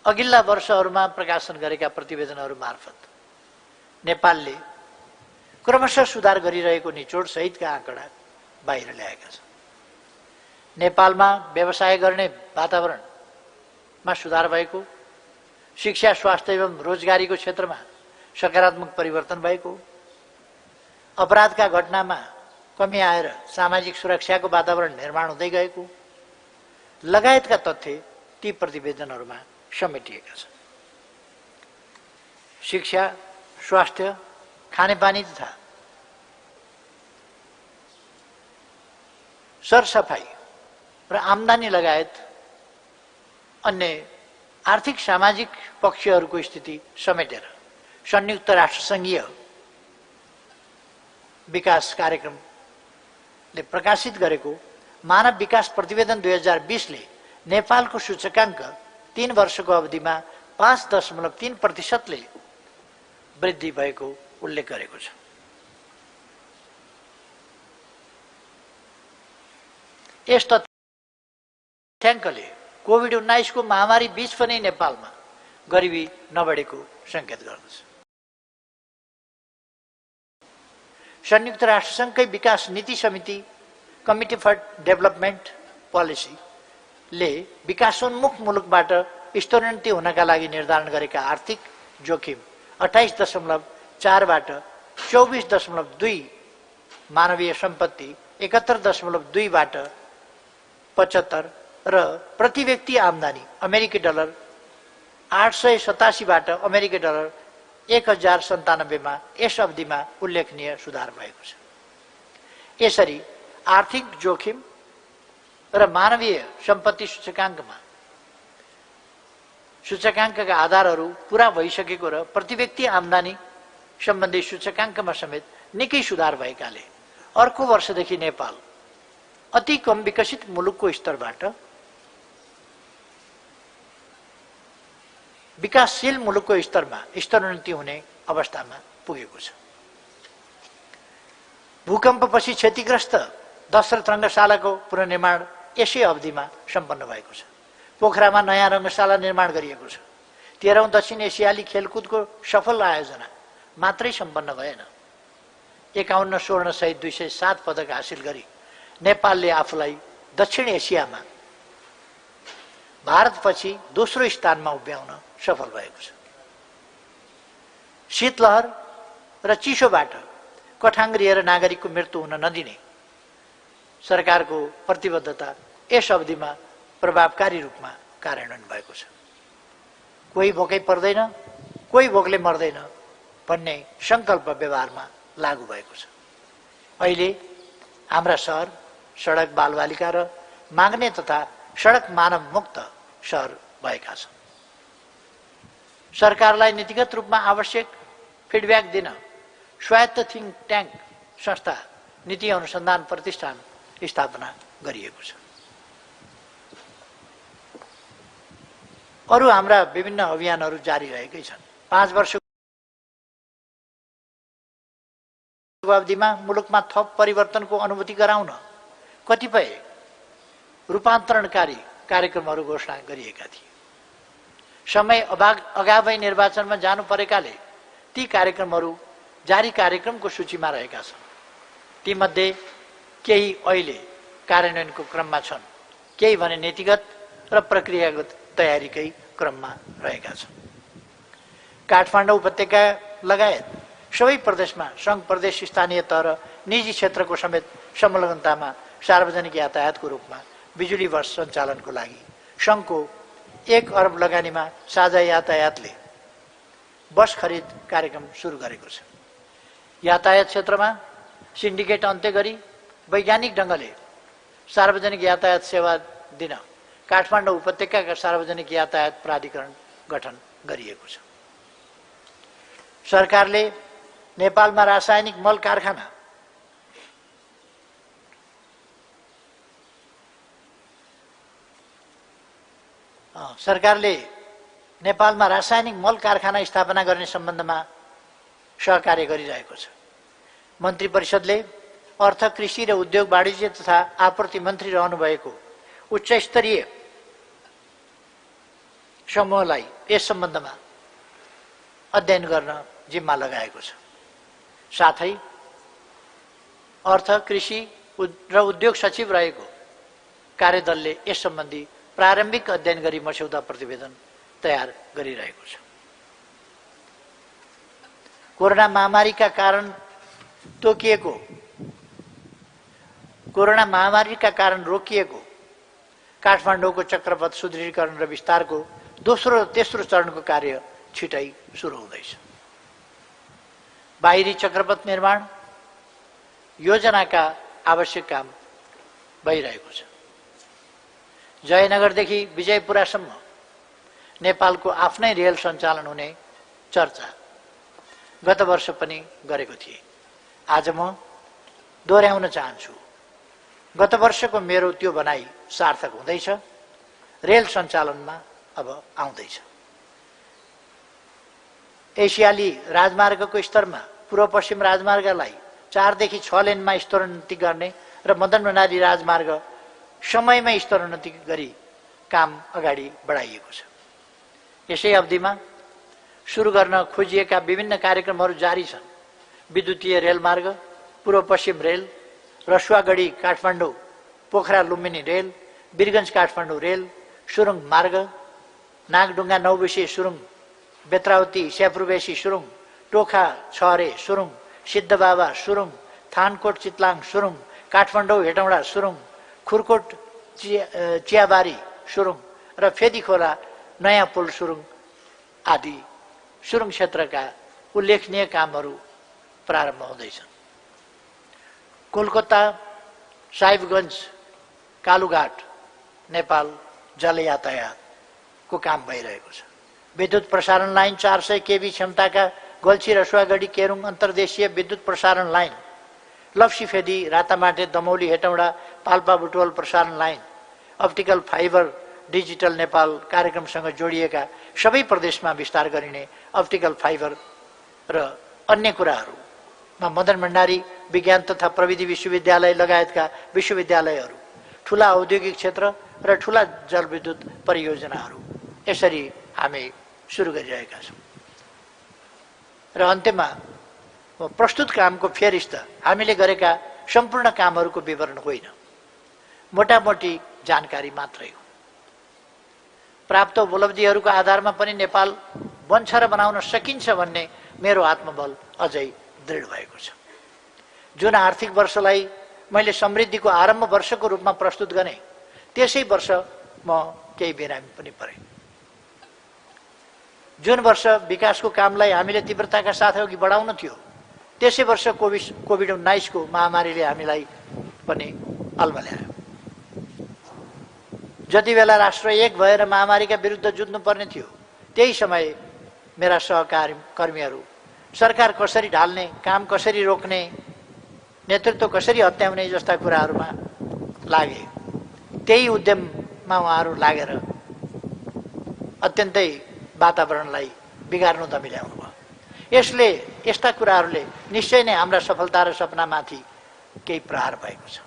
अघिल्ला वर्षहरूमा प्रकाशन गरेका प्रतिवेदनहरू मार्फत नेपालले क्रमशः सुधार गरिरहेको निचोड सहितका आँकडा बाहिर ल्याएका छन्। नेपालमा व्यवसाय गर्ने वातावरणमा सुधार भएको, शिक्षा, स्वास्थ्य एवं रोजगारीको क्षेत्रमा सकारात्मक परिवर्तन भएको, अपराधका घटनामा कमी आएर सामाजिक सुरक्षाको वातावरण निर्माण हुँदै गएको लगायतका तथ्य ती प्रतिवेदनहरूमा समेटिएका छन्। शिक्षा, स्वास्थ्य, खानेपानी तथा सरसफाई र आम्दानी लगायत अन्य आर्थिक सामाजिक पक्षहरूको स्थिति समेटेर संयुक्त राष्ट्रसङ्घीय विकास कार्यक्रमले प्रकाशित गरेको मानव विकास प्रतिवेदन 2020ले नेपालको सूचकाङ्क 3 वर्षको अवधिमा 5.3% वृद्धि भएको उल्लेख गरेको छ। यस तथ्याङ्कले कोभिड-19 को महामारी बीच पनि नेपालमा गरिबी नबढेको संकेत गर्दछ। संयुक्त राष्ट्रसङ्घकै विकास नीति समिति कमिटी फर डेभलपमेन्ट पोलिसीले विकासोन्मुख मुलुकबाट स्तरोन्नति हुनका लागि निर्धारण गरेका आर्थिक जोखिम 28.4 बाट 24.2, मानवीय सम्पत्ति 71.2 बाट 75 र प्रति व्यक्ति आम्दानी अमेरिकी डलर 887 बाट अमेरिकी डलर 1097 मा यस अवधिमा उल्लेखनीय सुधार भएको छ। यसरी आर्थिक जोखिम र मानवीय सम्पत्ति सूचकाङ्कका आधारहरू पूरा भइसकेको र प्रति व्यक्ति आम्दानी सम्बन्धी सूचकाङ्कमा समेत निकै सुधार भएकाले अर्को वर्षदेखि नेपाल अति कम विकसित मुलुकको स्तरबाट विकासशील मुलुकको स्तरमा स्तरोन्नति हुने अवस्थामा पुगेको छ। भूकम्पपछि क्षतिग्रस्त दशरथ रङ्गशालाको पुनर्निर्माण यसै अवधिमा सम्पन्न भएको छ। पोखरामा नयाँ रङ्गशाला निर्माण गरिएको छ। 13औं दक्षिण एसियाली खेलकुदको सफल आयोजना मात्रै सम्पन्न भएन, 51 स्वर्ण सहित 207 पदक हासिल गरी नेपालले आफूलाई दक्षिण एसियामा भारतपछि दोस्रो स्थानमा उभ्याउन सफल भएको छ। शीतलहर र चिसोबाट कठाङ्ग्रिएर नागरिकको मृत्यु हुन नदिने सरकारको प्रतिबद्धता यस अवधिमा प्रभावकारी रूपमा कार्यान्वयन भएको छ। कोही भोकै पर्दैन, कोही भोकले मर्दैन भन्ने संकल्प व्यवहारमा लागू भएको छ। अहिले हाम्रा सहर सडक बालबालिका र माग्ने तथा सडक मानव मुक्त सहर भएका छन्। सरकारलाई नीतिगत रूपमा आवश्यक फिडब्याक दिन स्वायत्त थिङ्क ट्याङ्क संस्था नीति अनुसन्धान प्रतिष्ठान स्थापना गरिएको छ। अरू हाम्रा विभिन्न अभियानहरू जारी रहेकै छन्। 5 वर्षको अवधिमा मुलुकमा थप परिवर्तनको अनुभूति गराउन कतिपय रूपान्तरणकारी कार्यक्रमहरू घोषणा गरिएका थिए। समय अगावै निर्वाचनमा जानु परेकाले ती कार्यक्रमहरू जारी कार्यक्रमको सूचीमा रहेका छन्। तीमध्ये केही अहिले कार्यान्वयनको क्रममा छन्, केही भने नीतिगत र प्रक्रियागत तयारीकै क्रममा रहेका छन्। काठमाडौँ उपत्यका लगायत सबै प्रदेशमा सङ्घ प्रदेश स्थानीय तह र निजी क्षेत्रको समेत संलग्नतामा सार्वजनिक यातायातको रूपमा बिजुली बस सञ्चालनको लागि सङ्घको 1 अरब लगानीमा साझा यातायातले बस खरिद कार्यक्रम सुरु गरेको छ। यातायात क्षेत्रमा सिन्डिकेट अन्त्य गरी वैज्ञानिक ढङ्गले सार्वजनिक यातायात सेवा दिन काठमाडौँ उपत्यकाका सार्वजनिक यातायात प्राधिकरण गठन गरिएको छ। सरकारले नेपालमा रासायनिक मल कारखाना स्थापना गर्ने सम्बन्धमा सहकार्य गरिरहेको छ। मन्त्री परिषदले अर्थ, कृषि र उद्योग वाणिज्य तथा आपूर्ति मन्त्री रहनुभएको उच्च स्तरीय समूहलाई यस सम्बन्धमा अध्ययन गर्न जिम्मा लगाएको छ। साथै अर्थ, कृषि र उद्योग सचिव रहेको कार्यदलले यस सम्बन्धी प्रारम्भिक अध्ययन गरी मस्यौदा प्रतिवेदन तयार गरिरहेको छ। कोरोना महामारीका कारण तोकिएको, कोरोना महामारीका कारण रोकिएको काठमाडौँको चक्रपथ सुदृढीकरण र विस्तारको दोस्रो र तेस्रो चरणको कार्य छिटै सुरु हुँदैछ। बाहिरी चक्रपथ निर्माण योजनाका आवश्यक काम भइरहेको छ। जयनगरदेखि विजयपुरासम्म नेपालको आफ्नै रेल सञ्चालन हुने चर्चा गत वर्ष पनि गरेको थिए। आज म दोहोर्याउन चाहन्छु, गत वर्षको मेरो त्यो भनाइ सार्थक हुँदैछ। रेल सञ्चालनमा अब आउँदैछ। एसियाली राजमार्गको स्तरमा पूर्व पश्चिम राजमार्गलाई 4 देखि 6 लेनमा स्तरोन्नति गर्ने र मदन भण्डारी राजमार्ग समयमै स्तरोन्नति गरी काम अगाडि बढाइएको छ। यसै अवधिमा सुरु गर्न खोजिएका विभिन्न कार्यक्रमहरू जारी छन्। विद्युतीय रेलमार्ग, पूर्व पश्चिम rail, Rasuwagadhi Kathmandu Pokhara Lumbini rail, Birgunj Kathmandu rail, सुरुङ मार्ग, नागढुङ्गा नौबिसे सुरुङ, बेत्रावती स्यापुरबेसी सुरुङ, टोखा छहरे सुरुङ, सिद्धबाबा सुरुङ, थानकोट चितलाङ सुरुङ, काठमाडौँ हेटौँडा सुरुङ, खुरकोट चियाबारी सुरुङ र फेदीखोला नयाँ पुल सुरुङ आदि सुरुङ क्षेत्रका उल्लेखनीय कामहरू प्रारम्भ हुँदैछन्। कोलकाता साहिबगञ्ज कालुघाट नेपाल जल यातायातको काम भइरहेको छ। विद्युत प्रसारण लाइन 400 केबी क्षमताका गल्छी रसुवागढी केरुङ अन्तर्देशीय विद्युत प्रसारण लाइन, लप्सीफेदी रातामाटे दमौली हेटौँडा पाल्पा बुटवल प्रसारण line, optical fibre digital Nepal कार्यक्रमसँग जोडिएका सबै प्रदेशमा विस्तार गरिने अप्टिकल फाइबर र अन्य कुराहरूमा मदन भण्डारी विज्ञान तथा प्रविधि विश्वविद्यालय लगायतका विश्वविद्यालयहरू, ठुला औद्योगिक क्षेत्र र ठुला जलविद्युत परियोजनाहरू यसरी हामी सुरु गरिरहेका छौँ। र अन्त्यमा प्रस्तुत कामको फेरिस्त हामीले गरेका सम्पूर्ण कामहरूको विवरण होइन, मोटामोटी जानकारी मात्रै हो। प्राप्त उपलब्धिहरूको आधारमा पनि नेपाल बन्छ र बनाउन सकिन्छ भन्ने मेरो आत्मबल अझै दृढ भएको छ। जुन आर्थिक वर्षलाई मैले समृद्धिको आरम्भ वर्षको रूपमा प्रस्तुत गरेँ, त्यसै वर्ष म केही बिरामी पनि परेँ। जुन वर्ष विकासको कामलाई हामीले तीव्रताका साथ अघि बढाउन थियो, त्यसै वर्ष कोभिड-19 को महामारीले हामीलाई पनि अल्मल्यायो। जति बेला राष्ट्र एक भएर महामारीका विरुद्ध जुझ्नुपर्ने थियो, त्यही समय मेरा सहकर्मीहरू सरकार कसरी ढाल्ने, काम कसरी रोक्ने, नेतृत्व कसरी हत्याउने जस्ता कुराहरूमा लागे। त्यही उद्यममा उहाँहरू लागेर अत्यन्तै वातावरणलाई बिगार्नु त मिलाउनु भयो। यसले यस्ता कुराहरूले निश्चय नै हाम्रा सफलता र सपनामाथि केही प्रहार भएको छ।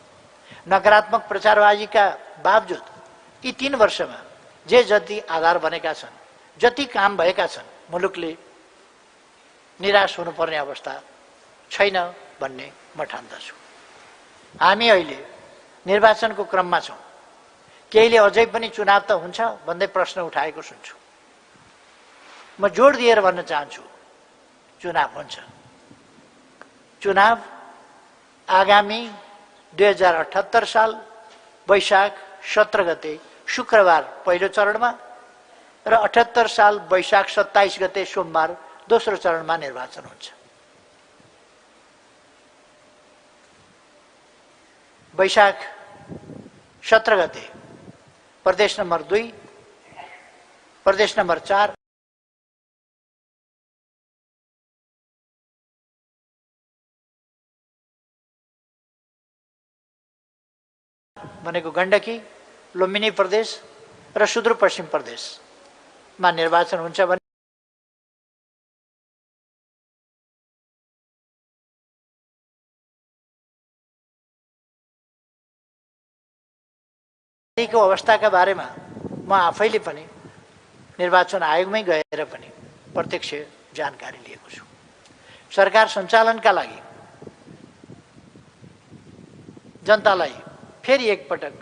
नकारात्मक प्रचारबाजीका बावजुद यी 3 वर्षमा जे जति आधार बनेका छन्, जति काम भएका छन्, मुलुकले निराश हुनुपर्ने अवस्था छैन भन्ने म ठान्दछु। हामी अहिले निर्वाचनको क्रममा छौँ। केहीले अझै पनि चुनाव त हुन्छ भन्दै प्रश्न उठाएको सुन्छु। म जोड दिएर भन्न चाहन्छु, चुनाव हुन्छ। चुनाव आगामी 2078 साल वैशाख 17 गते शुक्रबार पहिलो चरणमा र 78 साल वैशाख 27 गते सोमबार दोस्रो चरणमा निर्वाचन हुन्छ। वैशाख 17 गते प्रदेश नम्बर 2, प्रदेश नम्बर 4 भनेको गण्डकी, लुम्बिनी प्रदेश र सुदूरपश्चिम प्रदेशमा निर्वाचन हुन्छ भने को अवस्थाका बारेमा म आफैले पनि निर्वाचन आयोगमै गएर पनि प्रत्यक्ष जानकारी लिएको छु। सरकार सञ्चालनका लागि जनतालाई फेरि एकपटक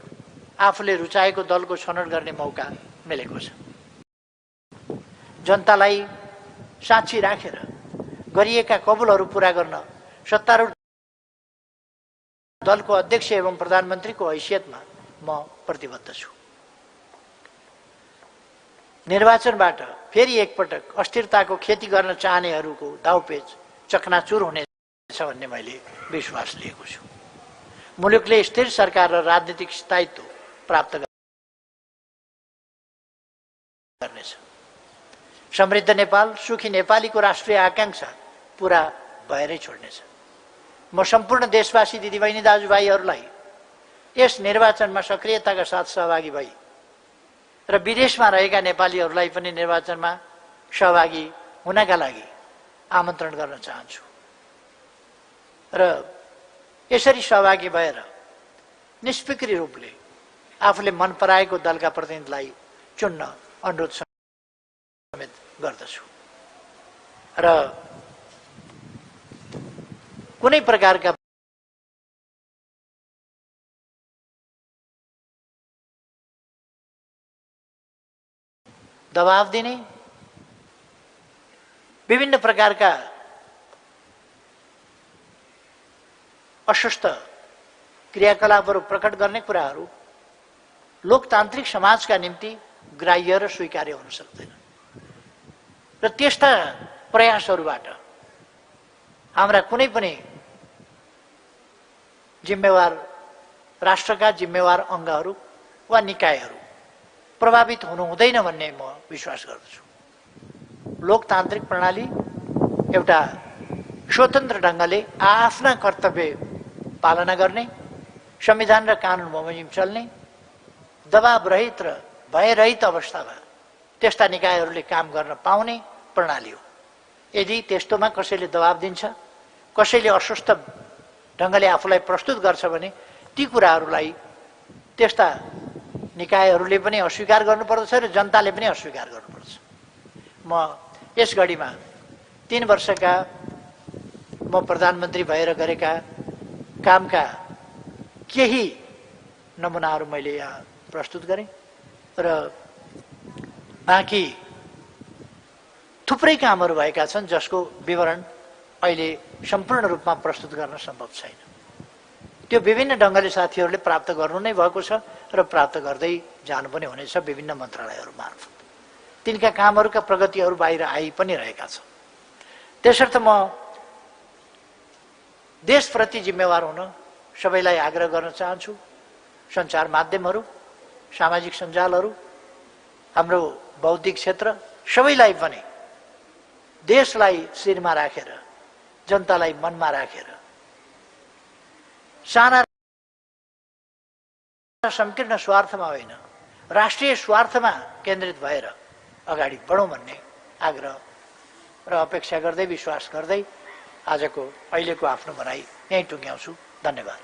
आफूले रुचाएको दलको छनौट गर्ने मौका मिलेको छ। जनतालाई साक्षी राखेर गरिएका कबुलहरू पूरा गर्न सत्तारूढ दलको अध्यक्ष एवं प्रधानमन्त्रीको हैसियतमा म प्रतिबद्ध छु। निर्वाचनबाट फेरि एकपटक अस्थिरताको खेती गर्न चाहनेहरूको दाउपेच चकनाचुर हुनेछ भन्ने मैले विश्वास लिएको छु। मुलुकले स्थिर सरकार र राजनीतिक स्थायित्व प्राप्त गर्नेछ। समृद्ध नेपाल, सुखी नेपालीको राष्ट्रिय आकांक्षा पूरा भएरै छोड्नेछ। म सम्पूर्ण देशवासी दिदीबहिनी दाजुभाइहरूलाई यस निर्वाचनमा सक्रियताका साथ सहभागी भई र विदेशमा रहेका नेपालीहरूलाई पनि निर्वाचनमा सहभागी हुनका लागि आमन्त्रण गर्न चाहन्छु र यसरी सहभागी भएर निष्फिक्री रूपले आफूले मन पराएको दलका प्रतिनिधिलाई चुन्न अनुरोध समेत गर्दछु र कुनै प्रकारका दबाव दिने, विभिन्न प्रकारका अशुष्ट क्रियाकलापहरू प्रकट गर्ने कुराहरू लोकतान्त्रिक समाजका निम्ति ग्राह्य र स्वीकार्य हुन सक्दैन र त्यस्ता प्रयासहरूबाट हाम्रा कुनै पनि जिम्मेवार राष्ट्रका जिम्मेवार अङ्गहरू वा निकायहरू प्रभावित हुनु हुँदैन भन्ने म विश्वास गर्दछु। लोकतान्त्रिक प्रणाली एउटा स्वतन्त्र ढङ्गले आफ्ना कर्तव्य पालना गर्ने, संविधान र कानुन बमोजिम चल्ने, दबाव रहित र भयरहित अवस्थामा त्यस्ता निकायहरूले काम गर्न पाउने प्रणाली हो। यदि त्यस्तोमा कसैले दबाव दिन्छ, कसैले अस्वस्थ ढङ्गले आफूलाई प्रस्तुत गर्छ भने ती कुराहरूलाई त्यस्ता निकायहरूले पनि अस्वीकार गर्नुपर्दछ र जनताले पनि अस्वीकार गर्नुपर्छ। म यस घडीमा 3 वर्षका म प्रधानमन्त्री भएर गरेका कामका केही नमुनाहरू मैले यहाँ प्रस्तुत गरेँ र बाँकी थुप्रै कामहरू भएका छन् जसको विवरण अहिले सम्पूर्ण रूपमा प्रस्तुत गर्न सम्भव छैन। त्यो विभिन्न ढङ्गले साथीहरूले प्राप्त गर्नु नै भएको छ र प्राप्त गर्दै जानु पनि हुनेछ विभिन्न मन्त्रालयहरू मार्फत। तिनका कामहरूका प्रगतिहरू बाहिर आई पनि रहेका छन्। त्यसर्थ म देशप्रति जिम्मेवार हुन सबैलाई आग्रह गर्न चाहन्छु। सञ्चार माध्यमहरू, सामाजिक सञ्जालहरू, हाम्रो बौद्धिक क्षेत्र सबैलाई पनि देशलाई शिरमा राखेर, जनतालाई मनमा राखेर साना संकीर्ण स्वार्थमा होइन, राष्ट्रिय स्वार्थमा केन्द्रित भएर अगाडि बढौँ भन्ने आग्रह र अपेक्षा गर्दै, विश्वास गर्दै आजको अहिलेको आफ्नो भनाइ यहीँ टुङ्ग्याउँछु। धन्यवाद।